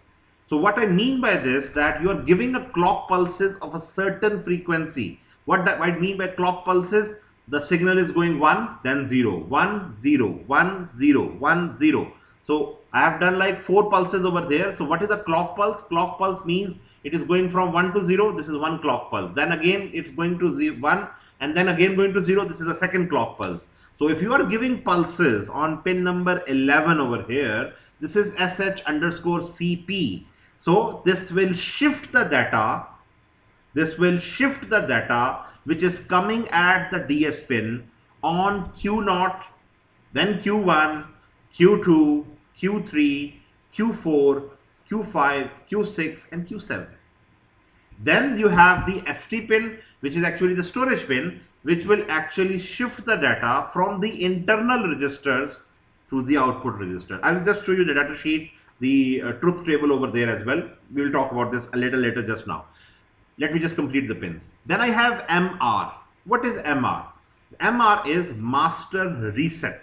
So what I mean by this, that you are giving a clock pulses of a certain frequency. What I mean by clock pulses, the signal is going 1, then 0, 1, 0, 1, 0, 1, 0. So I have done like 4 pulses over there. So what is a clock pulse? Clock pulse means it is going from 1 to 0. This is one clock pulse. Then again it's going to 1, and then again going to 0. This is a second clock pulse. So if you are giving pulses on pin number 11 over here, this is SH underscore CP. So this will shift the data. This will shift the data which is coming at the DS pin on Q0, then Q1, Q2, Q3, Q4, Q5, Q6 and Q7. Then you have the ST pin, which is actually the storage pin, which will actually shift the data from the internal registers to the output register. I will just show you the data sheet, the truth table over there as well. We will talk about this a little later just now. Let me just complete the pins. Then I have MR. What is MR? MR is master reset.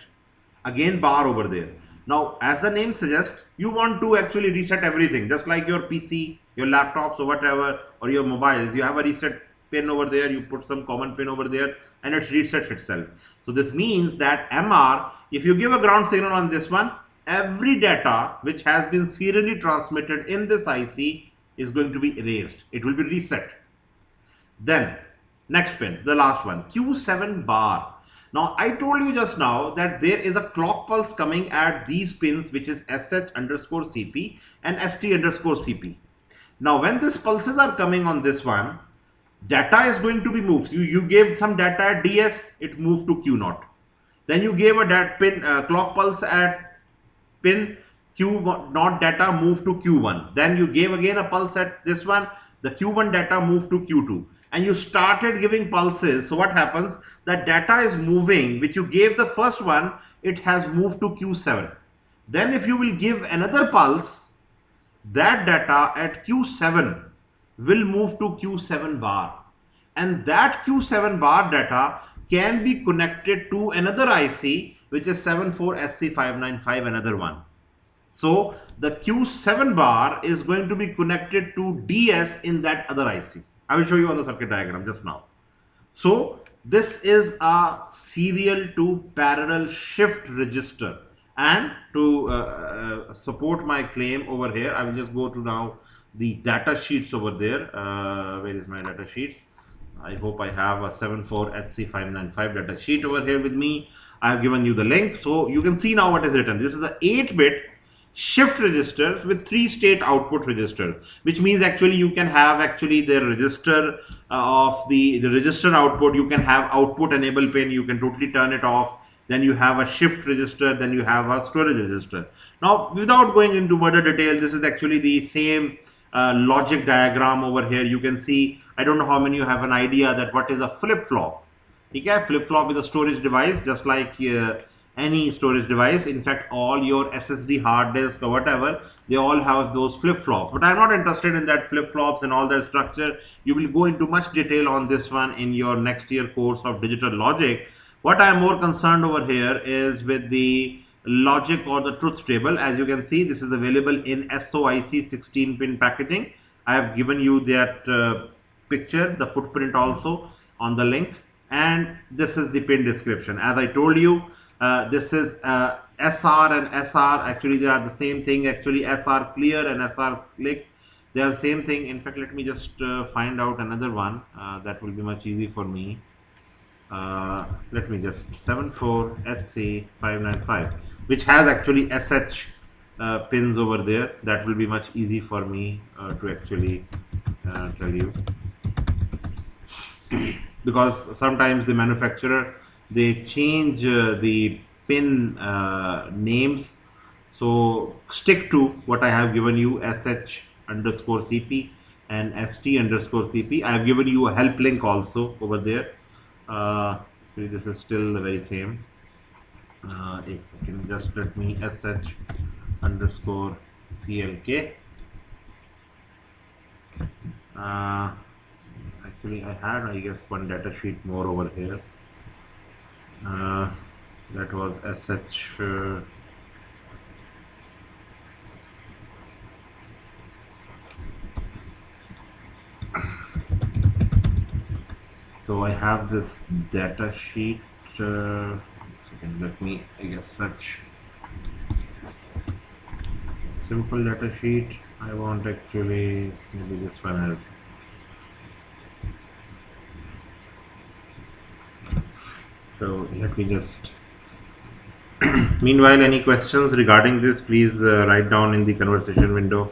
Again bar over there. Now as the name suggests, you want to actually reset everything, just like your PC, your laptops or whatever, or your mobiles. You have a reset pin over there, you put some common pin over there and it resets itself. So this means that MR, if you give a ground signal on this one, every data which has been serially transmitted in this IC is going to be erased. It will be reset. Then next pin, the last one, Q7 bar. Now I told you just now that there is a clock pulse coming at these pins, which is SH underscore CP and ST underscore CP. Now when these pulses are coming on this one, data is going to be moved. You gave some data at DS, it moved to Q0. Then you gave a pin clock pulse at pin Q0 data moved to Q1. Then you gave again a pulse at this one, the Q1 data moved to Q2. And you started giving pulses. So what happens? That data is moving, which you gave the first one, it has moved to Q7. Then if you will give another pulse, that data at Q7 will move to Q7 bar. And that Q7 bar data can be connected to another IC, which is 74SC595, another one. So the Q7 bar is going to be connected to DS in that other IC. I will show you on the circuit diagram just now. So this is a serial to parallel shift register. And to support my claim over here, I will just go to now the data sheets over there. Where is my data sheets? I hope I have a 74SC595 data sheet over here with me. I have given you the link. So you can see now what is written. This is the 8-bit shift registers with 3-state output registers, which means actually you can have actually the register of the register output. You can have output enable pin, you can totally turn it off. Then you have a shift register, then you have a storage register. Now without going into further detail, this is actually the same logic diagram over here. You can see, I don't know how many you have an idea that what is a flip-flop. Okay, flip-flop is a storage device, just like any storage device. In fact, all your SSD hard disk or whatever, they all have those flip-flops. But I'm not interested in that flip-flops and all that structure. You will go into much detail on this one in your next year course of digital logic. What I'm more concerned over here is with the logic or the truth table. As you can see, this is available in SOIC 16-pin packaging. I have given you that picture, the footprint also. on the link, and this is the pin description. As I told you, this is SR and SR. Actually, they are the same thing. Actually, SR clear and SR click, they are the same thing. In fact, let me just find out another one that will be much easy for me. Let me just 74HC595, which has actually SH pins over there. That will be much easy for me to actually tell you, because sometimes the manufacturer, they change the pin names. So stick to what I have given you, SH underscore CP and ST underscore CP. I have given you a help link also over there. See, this is still the very same. A second, just let me SH underscore CLK. Actually, I had, I guess, one data sheet more over here. That was SH. So I have this data sheet. Let me, I guess, search simple data sheet. I want actually, maybe this one has. So let me just. Meanwhile, any questions regarding this, please write down in the conversation window.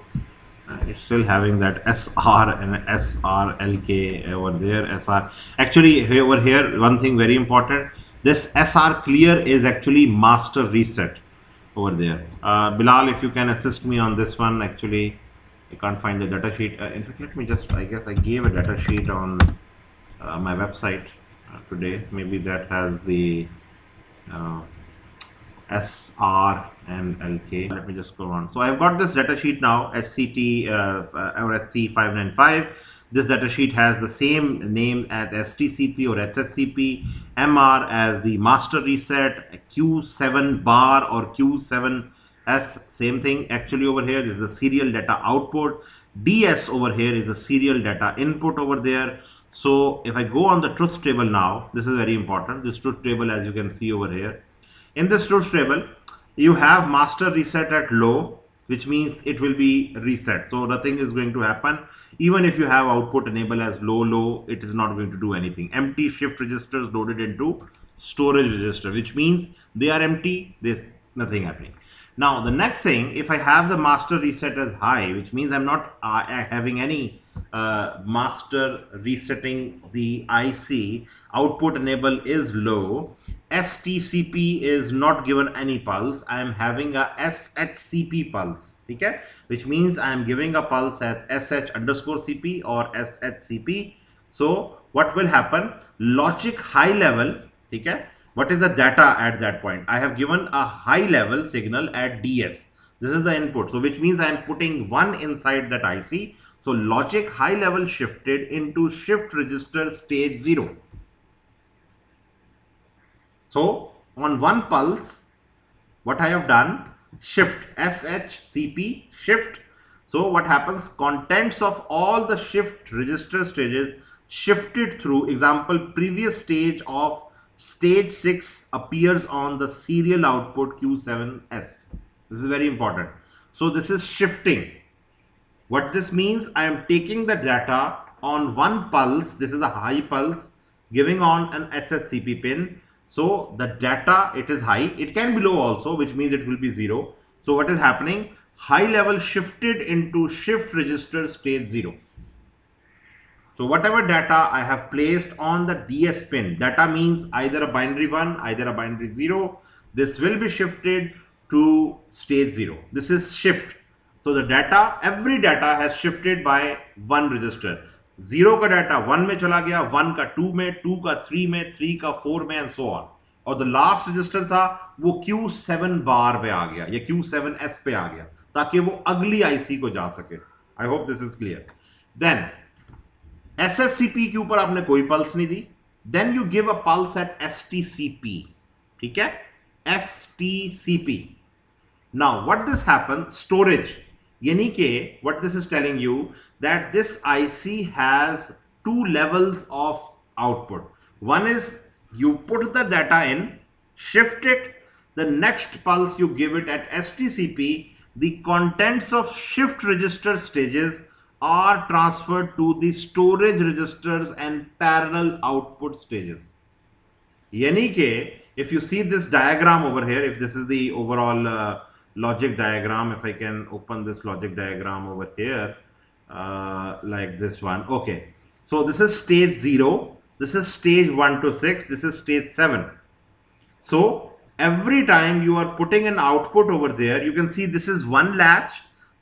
It's still having that SR and SRLK over there. SR, actually over here, one thing very important, this SR clear is actually master reset over there. Bilal, if you can assist me on this one. Actually, I can't find the data sheet. In fact, let me just, I guess I gave a data sheet on my website today. Maybe that has the SR and LK. Let me just go on. So I've got this data sheet now, HCT or SC595. This data sheet has the same name as STCP or HSCP, MR as the master reset, Q7 bar or Q7S, same thing. Actually over here is the serial data output. DS over here is the serial data input over there. So if I go on the truth table now, this is very important. This truth table, as you can see over here, in this truth table, you have master reset at low, which means it will be reset. So nothing is going to happen. Even if you have output enable as low, it is not going to do anything. Empty shift registers loaded into storage register, which means they are empty. There's nothing happening. Now the next thing, if I have the master reset as high, which means I'm not having any master resetting the IC, output enable is low, STCP is not given any pulse, I am having a SHCP pulse, okay, which means I am giving a pulse at SH underscore CP or SHCP. So what will happen, logic high level, okay, what is the data at that point? I have given a high level signal at DS. This is the input. So which means I am putting 1 inside that IC. So logic high level shifted into shift register stage 0. So on one pulse, what I have done, shift SHCP shift. So what happens, contents of all the shift register stages shifted through. Example, previous stage of stage 6 appears on the serial output Q7S. This is very important. So this is shifting. What this means, I am taking the data on one pulse. This is a high pulse giving on an SHCP pin. So the data, it is high. It can be low also, which means it will be 0. So what is happening? High level shifted into shift register stage 0. So whatever data I have placed on the DS pin, data means either a binary 1, either a binary 0. This will be shifted to stage 0. This is shift. So the data, every data has shifted by one register. 0 का data 1 में चला गया, 1 का 2 में, 2 का 3 में, 3 का 4 में and so on. और the last register था वो Q7 बार पे आ गया या Q7S पे आ गया ताकि वो अगली IC को जा सके. I hope this is clear. Then SHCP के ऊपर आपने कोई पल्स नहीं दी. Then you give a pulse at STCP. ठीक है? STCP. Now what this happens, storage. यानी कि what this is telling you that this IC has 2 levels of output. One is you put the data in, shift it, the next pulse you give it at STCP, the contents of shift register stages are transferred to the storage registers and parallel output stages. Yani ke, if you see this diagram over here, if this is the overall logic diagram, if I can open this logic diagram over here, like this one. Okay, so this is stage 0, this is stage 1 to 6, this is stage 7. So every time you are putting an output over there, you can see this is one latch,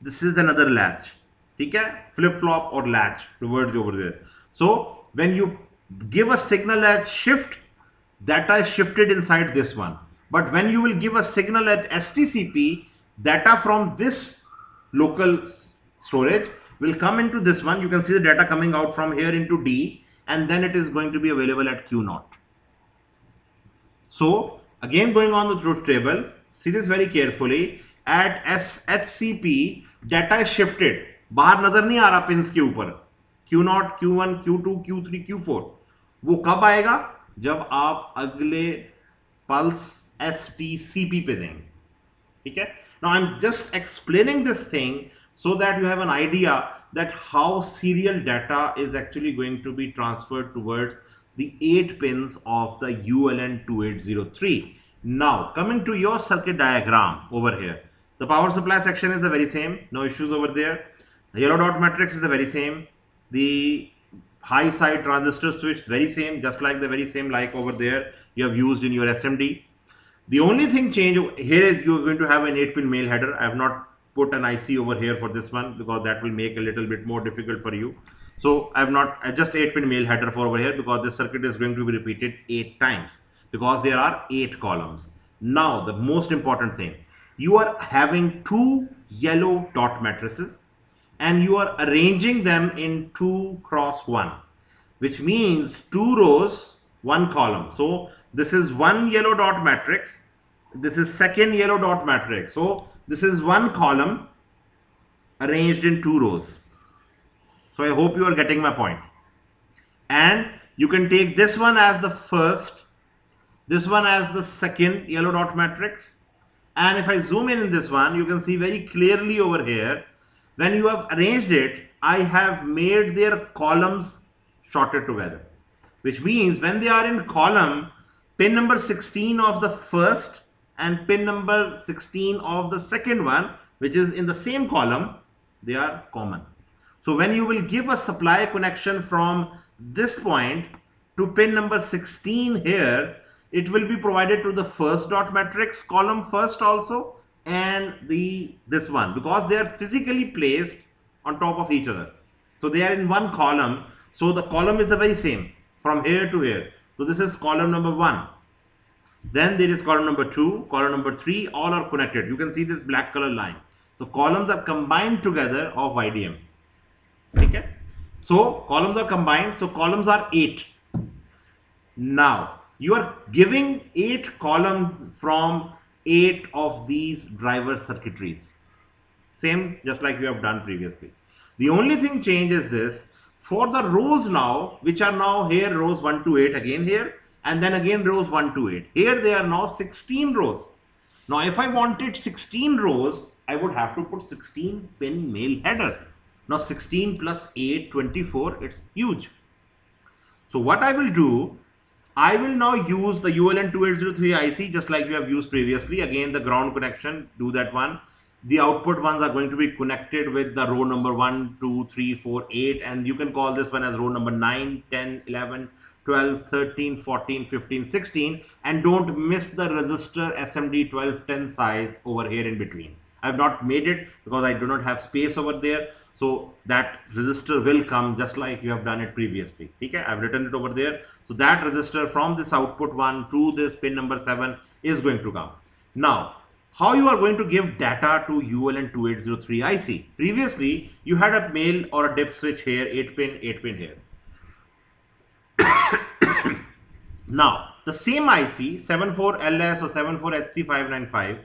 this is another latch. Okay, flip flop or latch, the words over there. So when you give a signal at shift, data is shifted inside this one. But when you will give a signal at STCP, data from this local storage will come into this one. You can see the data coming out from here into D, and then it is going to be available at Q0. So again, going on the truth table, see this very carefully. At SHCP, data is shifted. बाहर नजर नहीं आ रहा pins के ऊपर. Q0, Q1, Q2, Q3, Q4. वो कब आएगा? जब आप अगले पल्स STCP पे देंगे. ठीक है? Now I'm just explaining this thing so that you have an idea that how serial data is actually going to be transferred towards the 8 pins of the ULN2803. Now coming to your circuit diagram over here, the power supply section is the very same, no issues over there. The yellow dot matrix is the very same. The high side transistor switch very same, just like the very same like over there you have used in your SMD. The only thing change here is you're going to have an 8-pin male header. I have not put an IC over here for this one because that will make a little bit more difficult for you. So I have not just 8-pin male header for over here because this circuit is going to be repeated 8 times because there are 8 columns. Now the most important thing, you are having 2 yellow dot matrices and you are arranging them in 2 cross 1, which means 2 rows, 1 column. So this is one yellow dot matrix, this is second yellow dot matrix. So this is one column arranged in 2 rows. So I hope you are getting my point. And you can take this one as the first, this one as the second yellow dot matrix. And if I zoom in this one, you can see very clearly over here, when you have arranged it, I have made their columns shorted together, which means when they are in column, pin number 16 of the first and pin number 16 of the second one, which is in the same column, they are common. So when you will give a supply connection from this point to pin number 16 here, it will be provided to the first dot matrix column first also and this one, because they are physically placed on top of each other. So they are in one column. So the column is the very same from here to here. So this is column number 1. Then there is column number 2, column number 3, all are connected. You can see this black color line. So columns are combined together of YDMs. Okay? So columns are combined. So columns are 8. Now you are giving 8 columns from 8 of these driver circuitries. Same just like we have done previously. The only thing change is this. For the rows now, which are now here rows 1 to 8 again here, and then again rows 1 to 8. Here they are now 16 rows. Now if I wanted 16 rows, I would have to put 16 pin male header. Now 16 plus 8, 24, it's huge. So what I will do, I will now use the ULN2803 IC just like we have used previously. Again the ground connection, do that one. The output ones are going to be connected with the row number 1, 2, 3, 4, 8, and you can call this one as row number 9, 10, 11, 12, 13, 14, 15, 16, and don't miss the resistor SMD 1210 size over here in between. I have not made it because I do not have space over there. So that resistor will come just like you have done it previously. Okay, I have written it over there. So that resistor from this output 1 to this pin number 7 is going to come. Now, how you are going to give data to ULN2803 IC? Previously, you had a male or a dip switch here, 8 pin here. Now, the same IC, 74LS or 74HC595,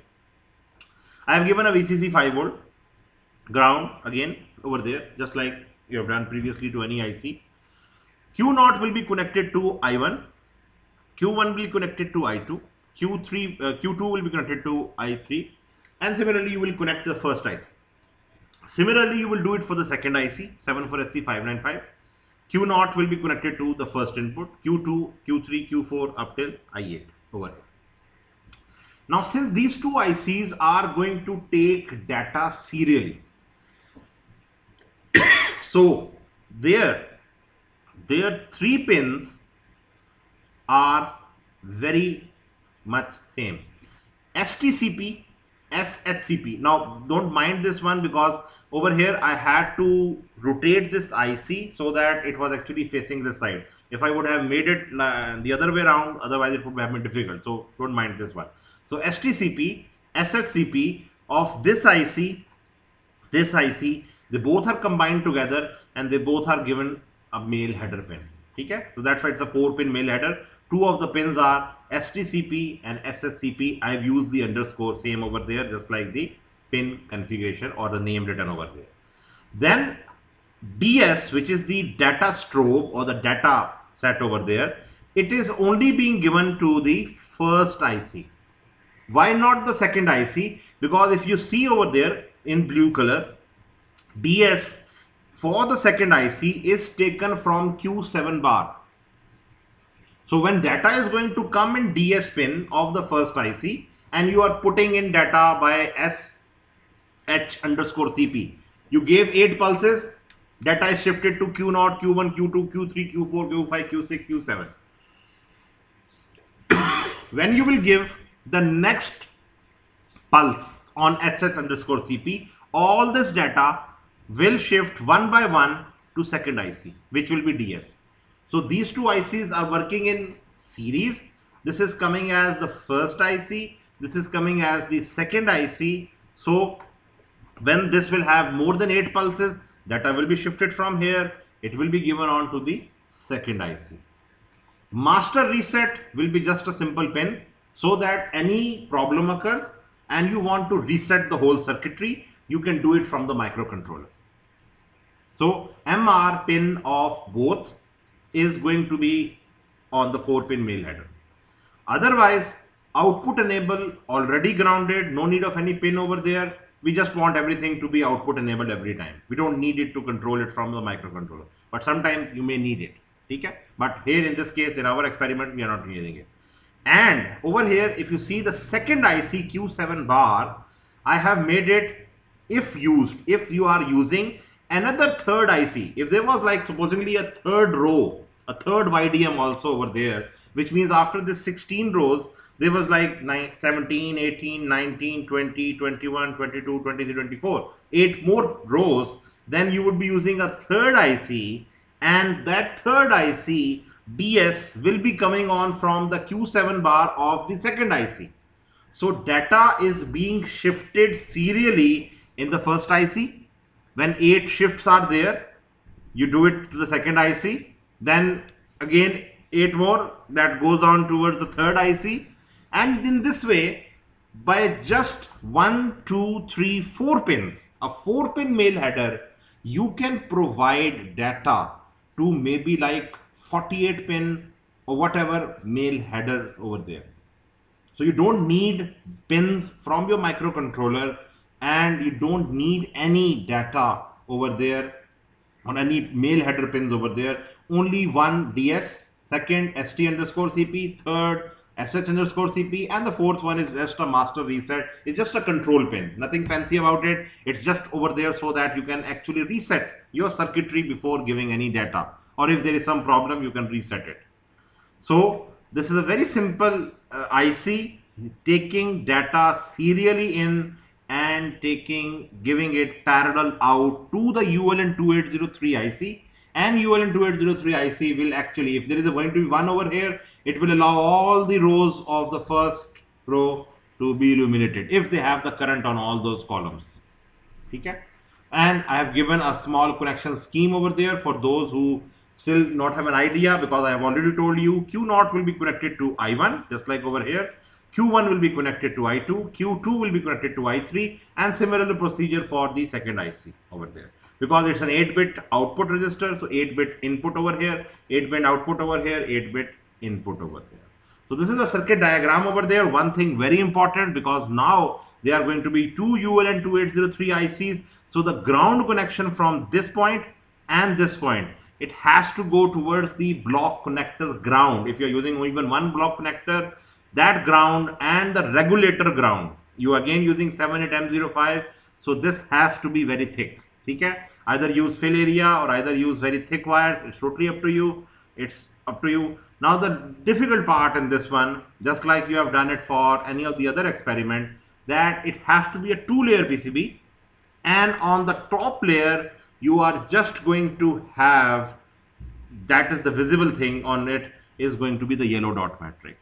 I have given a VCC 5 volt, ground again over there, just like you have done previously to any IC. Q0 will be connected to I1, Q1 will be connected to I2, Q2 will be connected to I3, and similarly you will connect the first IC. Similarly, you will do it for the second IC, 74SC595. Q0 will be connected to the first input, Q2, Q3, Q4 up till I8 over here. Now, since these two ICs are going to take data serially, so their three pins are very much same. STCP, SHCP. Now don't mind this one, because over here I had to rotate this IC so that it was actually facing this side. If I would have made it the other way around, otherwise it would have been difficult. So don't mind this one. So STCP, SHCP of this IC, they both are combined together and they both are given a male header pin. Okay, so that's why it's a 4-pin male header. Two of the pins are STCP and SHCP. I've used the underscore same over there, just like the pin configuration or the name written over there. Then DS, which is the data strobe or the data set over there, it is only being given to the first IC. Why not the second IC? Because if you see over there in blue color, DS for the second IC is taken from Q7 bar. So when data is going to come in DS pin of the first IC and you are putting in data by SH underscore CP, you gave 8 pulses, data is shifted to Q0, Q1, Q2, Q3, Q4, Q5, Q6, Q7. When you will give the next pulse on SS underscore CP, all this data will shift one by one to second IC, which will be DS. So these two ICs are working in series. This is coming as the first IC, this is coming as the second IC. So when this will have more than 8 pulses, data will be shifted from here, it will be given on to the second IC. Master reset will be just a simple pin, so that any problem occurs and you want to reset the whole circuitry, you can do it from the microcontroller. So MR pin of both is going to be on the 4-pin male header. Otherwise, output enable already grounded, no need of any pin over there. We just want everything to be output enabled every time. We don't need it to control it from the microcontroller, but sometimes you may need it. Okay? But here in this case, in our experiment, we are not needing it. And over here, if you see the second IC Q7 bar, I have made it if used. If you are using another third IC, if there was like supposedly a third row, a third YDM also over there, which means after this 16 rows, there was like 17, 18, 19, 20, 21, 22, 23, 24, 8 more rows, then you would be using a third IC, and that third IC DS will be coming on from the Q7 bar of the second IC. So data is being shifted serially in the first IC. When 8 shifts are there, you do it to the second IC, then again 8 more, that goes on towards the third IC, and in this way, by just 1, 2, 3, 4 pins, a 4-pin male header, you can provide data to maybe like 48 pin or whatever male headers over there. So you don't need pins from your microcontroller, and you don't need any data over there on any male header pins over there. Only one DS, second ST underscore CP, third SH underscore CP, and the fourth one is just a master reset. It's just a control pin, nothing fancy about it. It's just over there so that you can actually reset your circuitry before giving any data, or if there is some problem, you can reset it. So this is a very simple IC taking data serially in and giving it parallel out to the ULN2803 IC, and ULN2803 IC will actually, if there is going to be one over here, it will allow all the rows of the first row to be illuminated if they have the current on all those columns. Okay? And I have given a small connection scheme over there for those who still not have an idea, because I have already told you Q0 will be connected to I1 just like over here, Q1 will be connected to I2, Q2 will be connected to I3, and similar procedure for the second IC over there. because it's an 8-bit output register. So 8-bit input over here, 8-bit output over here, 8-bit input over there. So this is a circuit diagram over there. One thing very important, because now there are going to be two ULN 2803 ICs. So the ground connection from this point and this point, it has to go towards the block connector ground. If you're using even one block connector, that ground and the regulator ground, you again using 78M05. So this has to be very thick. Okay? Either use fill area or either use very thick wires. It's totally up to you. It's up to you. Now the difficult part in this one, just like you have done it for any of the other experiment, that it has to be a 2-layer PCB, and on the top layer you are just going to have, that is the visible thing on it, is going to be the yellow dot matrix.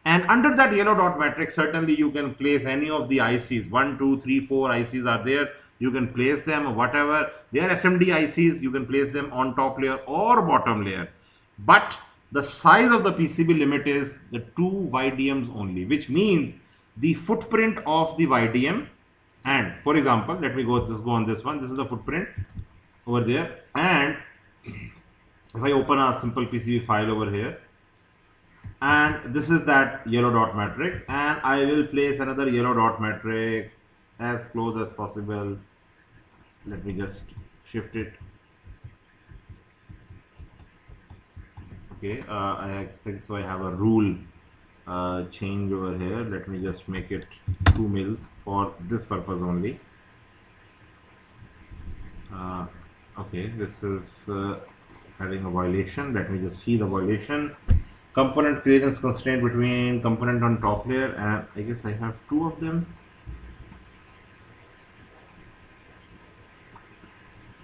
And under that yellow dot matrix, certainly you can place any of the ICs. 1, 2, 3, 4 ICs are there. You can place them, or whatever. They are SMD ICs. You can place them on top layer or bottom layer. But the size of the PCB limit is the 2 YDMs only, which means the footprint of the YDM. And for example, let me just go on this one. This is the footprint over there. And if I open a simple PCB file over here, and this is that yellow dot matrix, and I will place another yellow dot matrix as close as possible. Let me just shift it. Okay, I think so. I have a rule change over here. Let me just make it 2 mils for this purpose only. Okay, this is having a violation. Let me just see the violation. Component clearance constraint between component on top layer, and I guess I have 2 of them.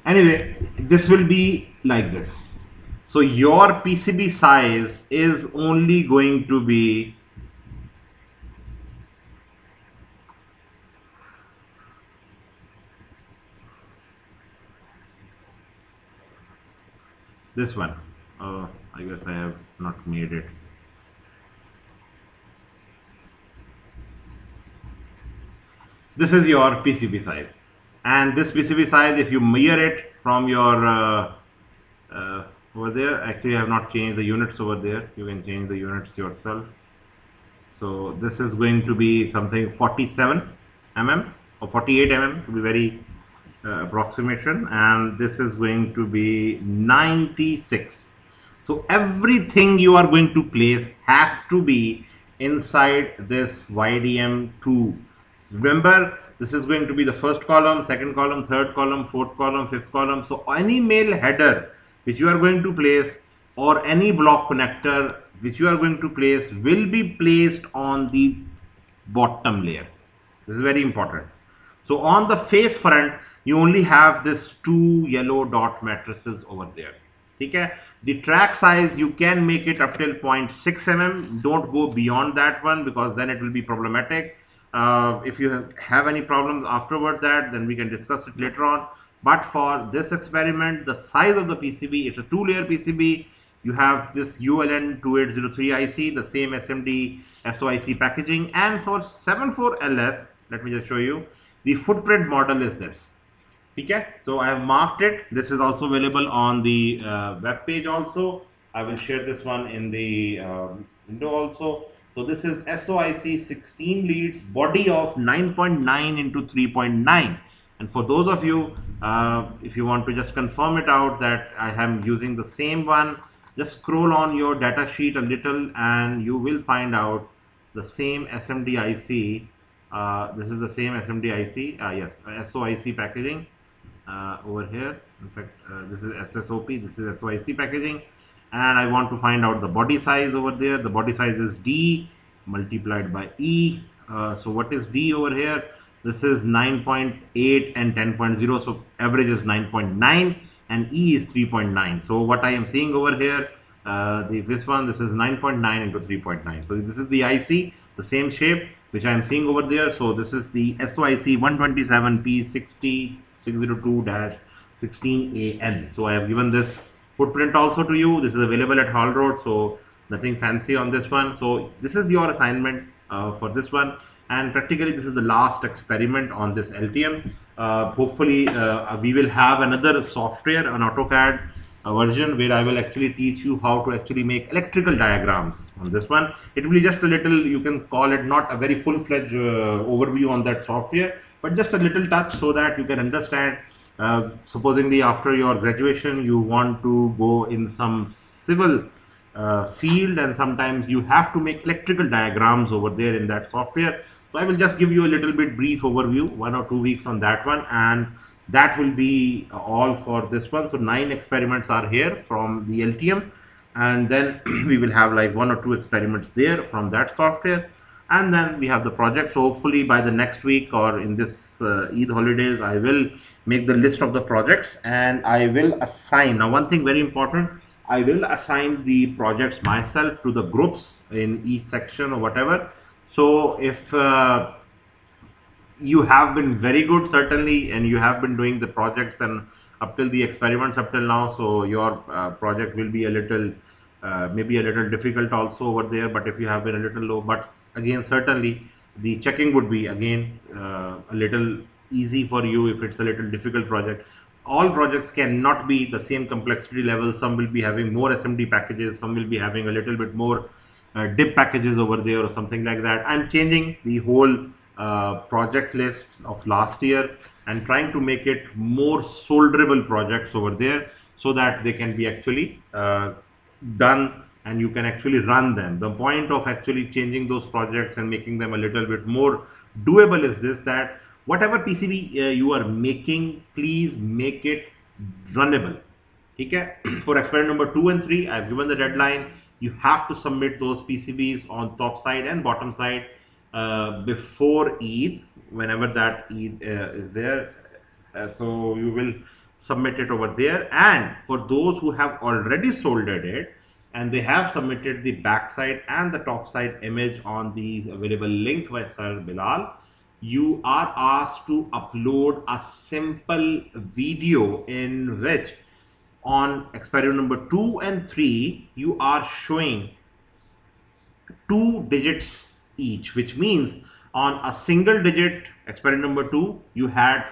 Anyway, this will be like this. So your PCB size is only going to be this one. I guess I have not made it. This is your PCB size, and this PCB size, if you measure it from your over there, actually I have not changed the units over there. You can change the units yourself. So this is going to be something 47 mm or 48 mm to be very approximation, and this is going to be 96. So everything you are going to place has to be inside this YDM2. Remember, this is going to be the first column, second column, third column, fourth column, fifth column. So any male header which you are going to place, or any block connector which you are going to place, will be placed on the bottom layer. This is very important. So on the face front, you only have this 2 yellow dot matrices over there. Okay? The track size, you can make it up till 0.6 mm. Don't go beyond that one, because then it will be problematic. If you have any problems afterwards that, then we can discuss it later on. But for this experiment, the size of the PCB, it's a 2-layer PCB. You have this ULN 2803 IC, the same SMD SOIC packaging, and for 74LS, let me just show you, the footprint model is this. Okay, so I have marked it. This is also available on the web page also. I will share this one in the window also. So this is SOIC 16 leads, body of 9.9 into 3.9. And for those of you, if you want to just confirm it out that I am using the same one, just scroll on your data sheet a little and you will find out the same SMD IC. This is the same SMD IC, yes, SOIC packaging over here. In fact, this is SSOP, this is SOIC packaging. And I want to find out the body size over there. The body size is D multiplied by E. So what is D over here? This is 9.8 and 10.0. So average is 9.9 and E is 3.9. So what I am seeing over here, this one, this is 9.9 into 3.9. So this is the IC, the same shape which I am seeing over there. So this is the SOIC 127P602-16AN. So I have given this footprint also to you. This is available at Hall Road, so nothing fancy on this one. So this is your assignment for this one, and practically this is the last experiment on this LTM. Hopefully we will have another software, an AutoCAD version, where I will actually teach you how to actually make electrical diagrams on this one. It will be just a little, you can call it not a very full-fledged overview on that software, but just a little touch so that you can understand. Supposingly after your graduation you want to go in some civil field, and sometimes you have to make electrical diagrams over there in that software. So I will just give you a little bit brief overview, 1 or 2 weeks on that one, and that will be all for this one. So 9 experiments are here from the LTM, and then we will have like 1 or 2 experiments there from that software, and then we have the project. So hopefully by the next week or in this Eid holidays, I will make the list of the projects and I will assign. Now one thing very important, I will assign the projects myself to the groups in each section or whatever. So if you have been very good certainly, and you have been doing the projects and up till the experiments up till now, so your project will be a little maybe a little difficult also over there. But if you have been a little low, but again certainly the checking would be again a little easy for you if it's a little difficult project. All projects cannot be the same complexity level. Some will be having more SMD packages, some will be having a little bit more dip packages over there or something like that. I'm changing the whole project list of last year and trying to make it more solderable projects over there, so that they can be actually done and you can actually run them. The point of actually changing those projects and making them a little bit more doable is this, that whatever PCB you are making, please make it runnable. Okay? For experiment number 2 and 3, I've given the deadline. You have to submit those PCBs on top side and bottom side before Eid, whenever that Eid is there. So you will submit it over there. And for those who have already soldered it and they have submitted the backside and the top side image on the available link by Sir Bilal, you are asked to upload a simple video in which on experiment number 2 and 3 you are showing 2 digits each, which means on a single digit experiment number 2 you can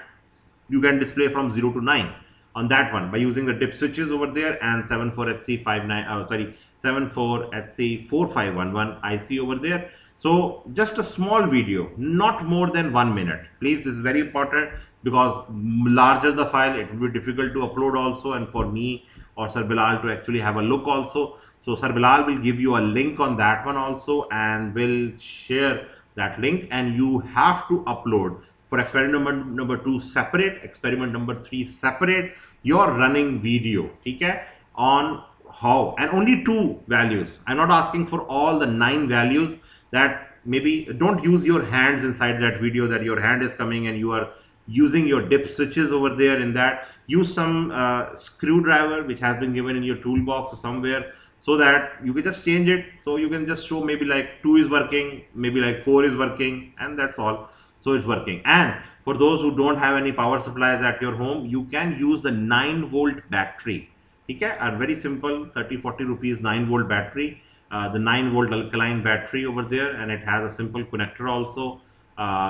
display from 0 to 9 on that one by using the dip switches over there and 74HC4511 IC over there. So just a small video, not more than 1 minute. Please, this is very important, because larger the file, it will be difficult to upload also, and for me or Sir Bilal to actually have a look also. So Sir Bilal will give you a link on that one also, and will share that link, and you have to upload for experiment number 2 separate, experiment number 3 separate, your running video, okay, on how, and only 2 values. I'm not asking for all the 9 values. That maybe don't use your hands inside that video, that your hand is coming and you are using your dip switches over there. In that, use some screwdriver which has been given in your toolbox or somewhere, so that you can just change it. So you can just show maybe like 2 is working, maybe like 4 is working, and that's all. So it's working. And for those who don't have any power supplies at your home, you can use the 9-volt battery. Okay, a very simple 30-40 rupees 9-volt battery, the 9-volt alkaline battery over there, and it has a simple connector also.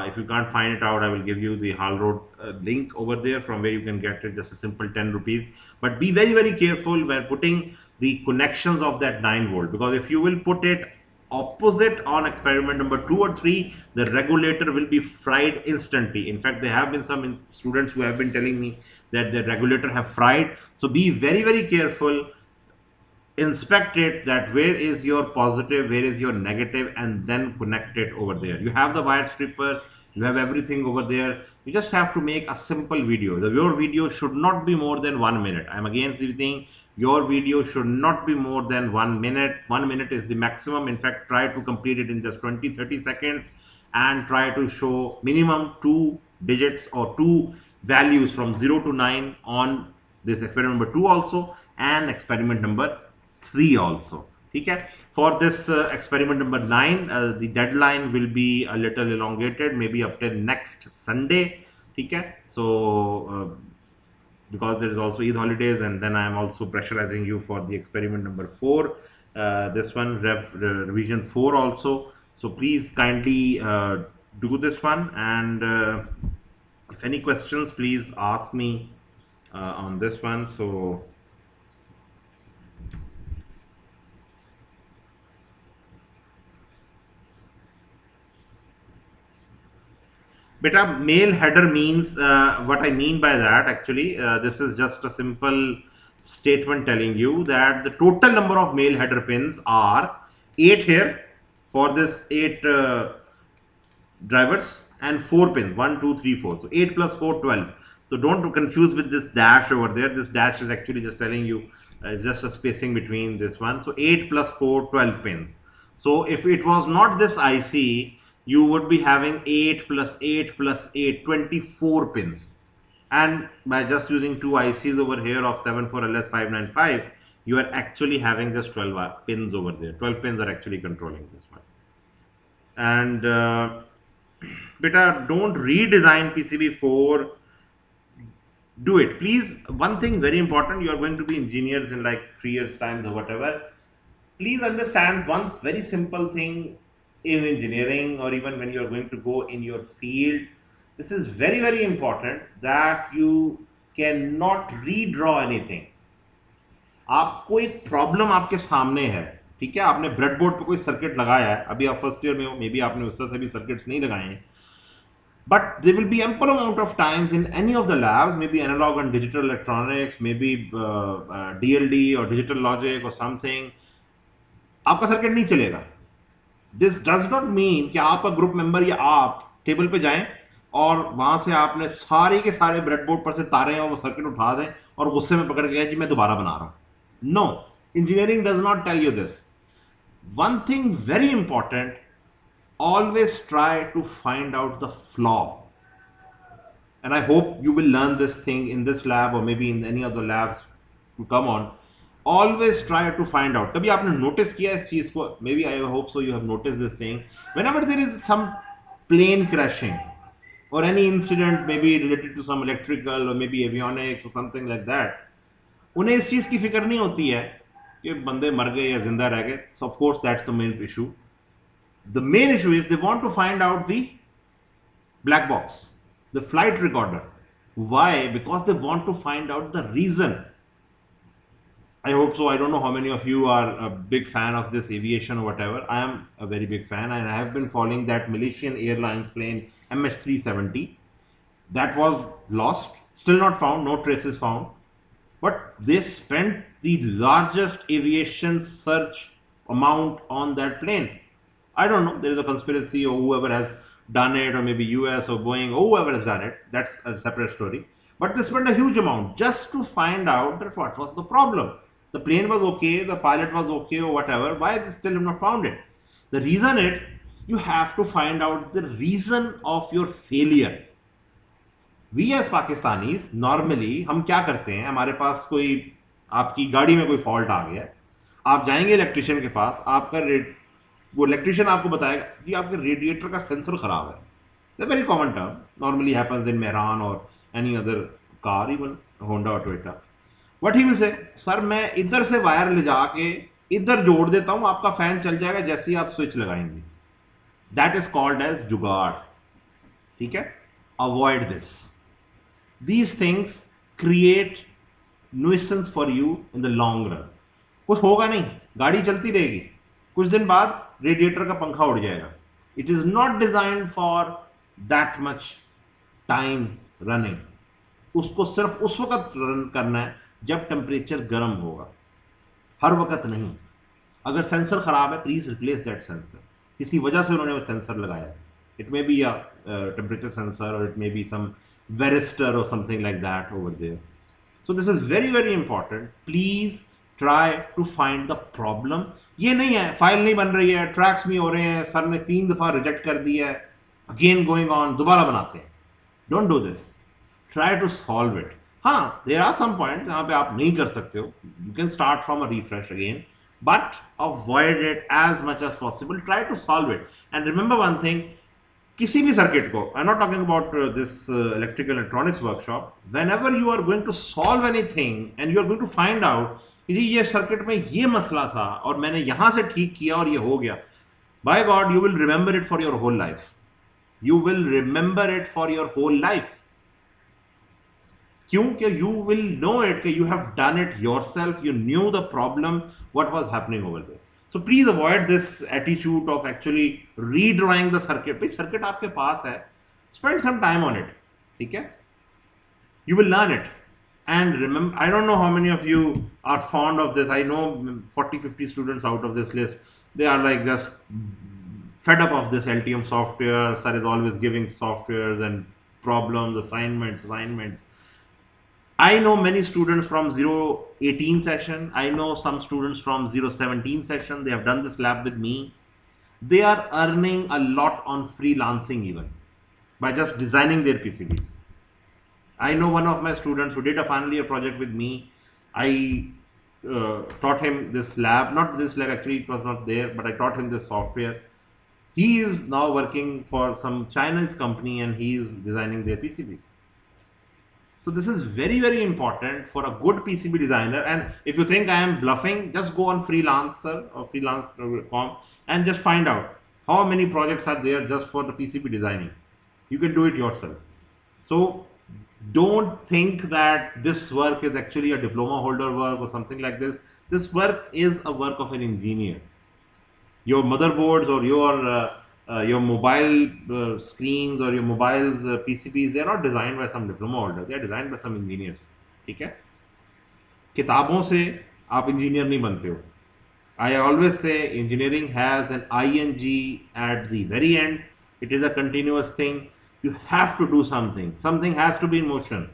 If you can't find it out, I will give you the Hall Road link over there from where you can get it, just a simple 10 rupees. But be very, very careful when putting the connections of that 9-volt, because if you will put it opposite on experiment number 2 or 3, the regulator will be fried instantly. In fact, there have been some students who have been telling me that the regulator have fried. So be very, very careful. Inspect it, that where is your positive, where is your negative, and then connect it over there. You have the wire stripper, you have everything over there. You just have to make a simple video. Your video should not be more than 1 minute. I'm again saying, your video should not be more than 1 minute. 1 minute is the maximum. In fact, try to complete it in just 20-30 seconds, and try to show minimum 2 digits or 2 values from 0 to 9 on this experiment number 2 also, and experiment number 3 also. Okay, for this experiment number 9, the deadline will be a little elongated, maybe up till next Sunday. Okay, so because there is also Eid holidays, and then I am also pressurizing you for the experiment number 4, this one revision 4 also. So please kindly do this one, and if any questions, please ask me on this one. So beta, male header means, what I mean by that actually, this is just a simple statement telling you that the total number of male header pins are 8 here for this 8 drivers, and 4 pins, 1 2 3 4. So 8 plus 4, 12. So don't confuse with this dash over there. This dash is actually just telling you just a spacing between this one. So 8 plus 4, 12 pins. So if it was not this IC, you would be having 8 plus 8 plus 8, 24 pins. And by just using two ICs over here of 74LS595, you are actually having just 12 pins over there. 12 pins are actually controlling this one. And beta, don't redesign PCB4. Do it, please. One thing very important, you are going to be engineers in like 3 years time or whatever. Please understand one very simple thing in engineering, or even when you are going to go in your field. This is very, very important that you cannot redraw anything. आपको एक problem आपके सामने है, ठीक है, आपने breadboard पे कोई सर्किट लगाया है, अभी आप फर्स्ट ईयर में हो, मे बी आपने उस तरह से भी सर्किट्स नहीं लगाए हैं, but there will be ample amount of times in any of the labs, maybe analog and digital electronics, maybe DLD or digital logic or something, आपका सर्किट नहीं चलेगा. This does not mean कि आपका group member या आप table पे जाएं और वहां से आपने सारे के सारे ब्रेडबोर्ड पर से तारे और वो सर्किट उठा दें और गुस्से में पकड़ के जी मैं दोबारा बना रहा हूं. No, engineering does not tell you this. One thing very important, always try to find out the flaw. And I hope you will learn this thing in this lab or maybe in any other labs to come on. Always try to find out. कभी आपने notice किया इस चीज को? Maybe I hope so you have noticed this thing. Whenever there is some plane crashing or any incident maybe related to some electrical or maybe avionics or something like that, उन्हें इस चीज की फिक्र नहीं होती है कि बंदे मर गए या जिंदा रह गए. So of course that's the main issue. The main issue is they want to find out the black box, the flight recorder. Why? Because they want to find out the reason. I hope so. I don't know how many of you are a big fan of this aviation or whatever. I am a very big fan, and I have been following that Malaysian Airlines plane MH370 that was lost, still not found, no traces found. But they spent the largest aviation search amount on that plane. I don't know, there is a conspiracy or whoever has done it, or maybe US or Boeing or whoever has done it, that's a separate story. But they spent a huge amount just to find out that what was the problem. The plane was okay, the pilot was okay or whatever, why they still have not found it? The reason is, you have to find out the reason of your failure. V S Pakistanis normally हम क्या करते हैं, हमारे पास कोई आपकी गाड़ी में कोई फॉल्ट आ गया है, आप जाएंगे इलेक्ट्रिशियन के पास, आपका वो इलेक्ट्रिशियन आपको बताएगा कि आपके रेडिएटर का सेंसर खराब है. Very common term, normally happens in Mehran और any other car, even Honda और Toyota. What he will say, sir मैं इधर से वायर ले जाके इधर जोड़ देता हूं, आपका फैन चल जाएगा जैसे ही आप स्विच लगाएंगे. दैट इज कॉल्ड एज जुगाड़. ठीक है, avoid this. These things create nuisance for you in the long run. कुछ होगा नहीं, गाड़ी चलती रहेगी, कुछ दिन बाद रेडिएटर का पंखा उड़ जाएगा. It is not designed for that much time running. उसको सिर्फ उस वक्त रन करना है जब टेम्परेचर गर्म होगा, हर वक्त नहीं. अगर सेंसर खराब है, प्लीज रिप्लेस दैट सेंसर. किसी वजह से उन्होंने वो सेंसर लगाया है. It may be a temperature sensor, or it may be some varistor or something like that over there. So this is very, very important. Please try to find the problem. ये नहीं है file नहीं बन रही है, tracks नहीं हो रहे हैं, सर ने 3 दफा रिजेक्ट कर दिया है, अगेन गोइंग ऑन, दोबारा बनाते हैं. Don't do this. Try to solve it. हाँ, देयर आर सम पॉइंट जहाँ पे आप नहीं कर सकते हो. You can start from a refresh again, but avoid it as much as possible. Try to solve it and remember one thing, किसी भी सर्किट को, I am not talking about this electrical electronics workshop, whenever you are going to solve anything and you are going to find out कि ये circuit में ये मसला था और मैंने यहां से ठीक किया और ये हो गया, by God you will remember it for your whole life. You will remember it for your whole life. क्योंकि you will know it कि you have done it yourself, you knew the problem, what was happening over there. So please avoid this attitude of actually redrawing the circuit. भाई circuit आपके पास है, spend some time on it, ठीक है? You will learn it. And remember, I don't know how many of you are fond of this. I know 40-50 students out of this list, they are like just fed up of this LTM software. Sir is always giving softwares and problems, assignments. I know many students from 018 session. I know some students from 017 session. They have done this lab with me. They are earning a lot on freelancing even by just designing their PCBs. I know one of my students who did a final year project with me. I taught him this lab, not this lab actually, it was not there, but I taught him this software. He is now working for some Chinese company and he is designing their PCBs. So this is very, very important for a good PCB designer. And if you think I am bluffing, just go on Freelancer or freelance.com and just find out how many projects are there just for the PCB designing. You can do it yourself. So don't think that this work is actually a diploma holder work or something like this. This work is a work of an engineer. Your motherboards or your mobile screens or your mobiles PCBs, they are not designed by some diploma holder. They are designed by some engineers. ठीक है? किताबों से आप engineer नहीं बनते हो. I always say engineering has an ing at the very end. It is a continuous thing. You have to do something. Something has to be in motion.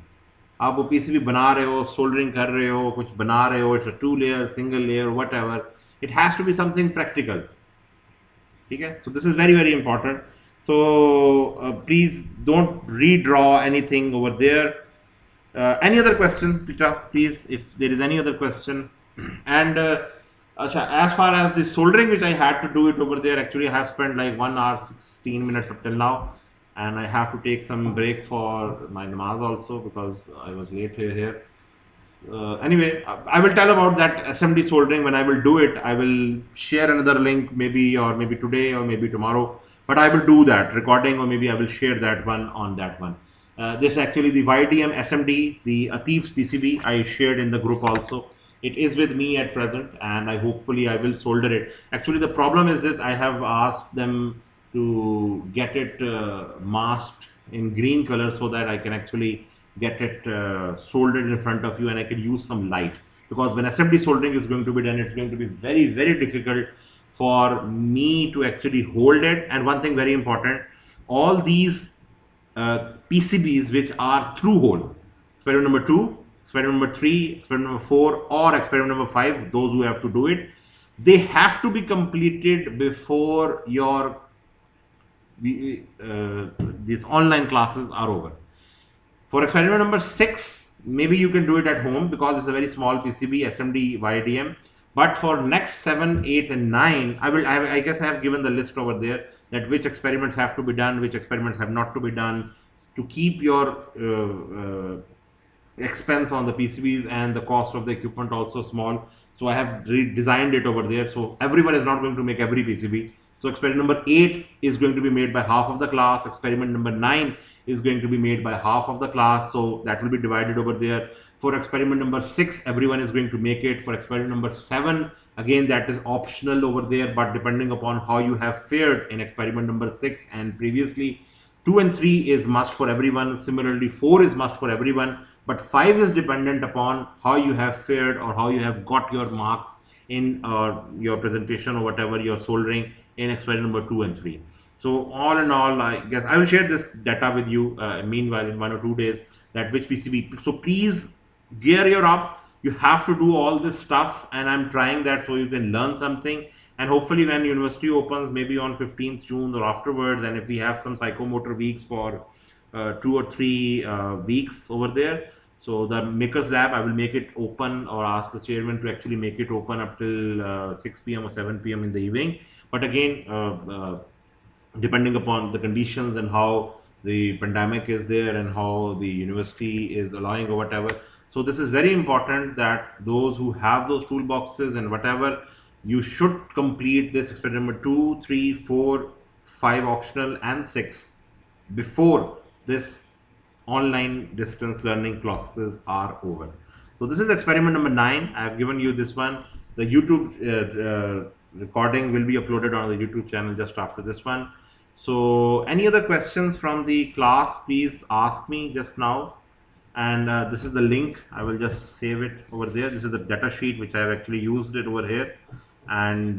आप वो PCB बना रहे हो, soldering कर रहे हो, कुछ बना रहे हो, it's a 2-layer, single layer, whatever. It has to be something practical. ठीक है? So this is very, very important. So please don't redraw anything over there. Any other question, Peter? Please, if there is any other question. And as far as the soldering, which I had to do it over there, actually I have spent like 1 hour 16 minutes up till now, and I have to take some break for my namaz also because I was late here. Anyway, I will tell about that SMD soldering when I will do it. I will share another link maybe or maybe today or maybe tomorrow, but I will do that recording or maybe I will share that one on that one. This actually the YDM SMD, the Atif's PCB I shared in the group also. It is with me at present and I hopefully I will solder it. Actually the problem is this, I have asked them to get it masked in green color so that I can actually get it soldered in front of you and I can use some light, because when SMD soldering is going to be done, it's going to be very, very difficult for me to actually hold it. And one thing very important, all these PCBs which are through hole, experiment number 2, experiment number 3, experiment number 4 or experiment number 5, those who have to do it, they have to be completed before your these online classes are over. For experiment number 6, maybe you can do it at home because it's a very small PCB, SMD, YDM. But for next 7, 8 and 9, I guess I have given the list over there that which experiments have to be done, which experiments have not to be done, to keep your expense on the PCBs and the cost of the equipment also small. So I have redesigned it over there. So everyone is not going to make every PCB. So experiment number 8 is going to be made by half of the class. Experiment number 9 is going to be made by half of the class. So that will be divided over there. For experiment number 6, everyone is going to make it. For experiment number 7, again that is optional over there, but depending upon how you have fared in experiment number 6 and previously, 2 and 3 is must for everyone. Similarly, 4 is must for everyone, but 5 is dependent upon how you have fared or how you have got your marks in your presentation or whatever you're soldering in experiment number 2 and 3. So all in all, I guess I will share this data with you meanwhile in 1 or 2 days, that which PCB. So please gear your up. You have to do all this stuff and I'm trying that so you can learn something. And hopefully when university opens, maybe on 15th June or afterwards, and if we have some psychomotor weeks for 2 or 3 weeks over there, so the makers lab, I will make it open or ask the chairman to actually make it open up till 6 p.m. or 7 p.m. in the evening. But again, depending upon the conditions and how the pandemic is there and how the university is allowing or whatever. So this is very important that those who have those toolboxes and whatever, you should complete this experiment number 2, 3, 4, 5 optional and 6. before this online distance learning classes are over. So this is experiment number 9. I have given you this one. The YouTube recording will be uploaded on the YouTube channel just after this one. So any other questions from the class, please ask me just now. And this is the link. I will just save it over there. This is the data sheet which I have actually used it over here. And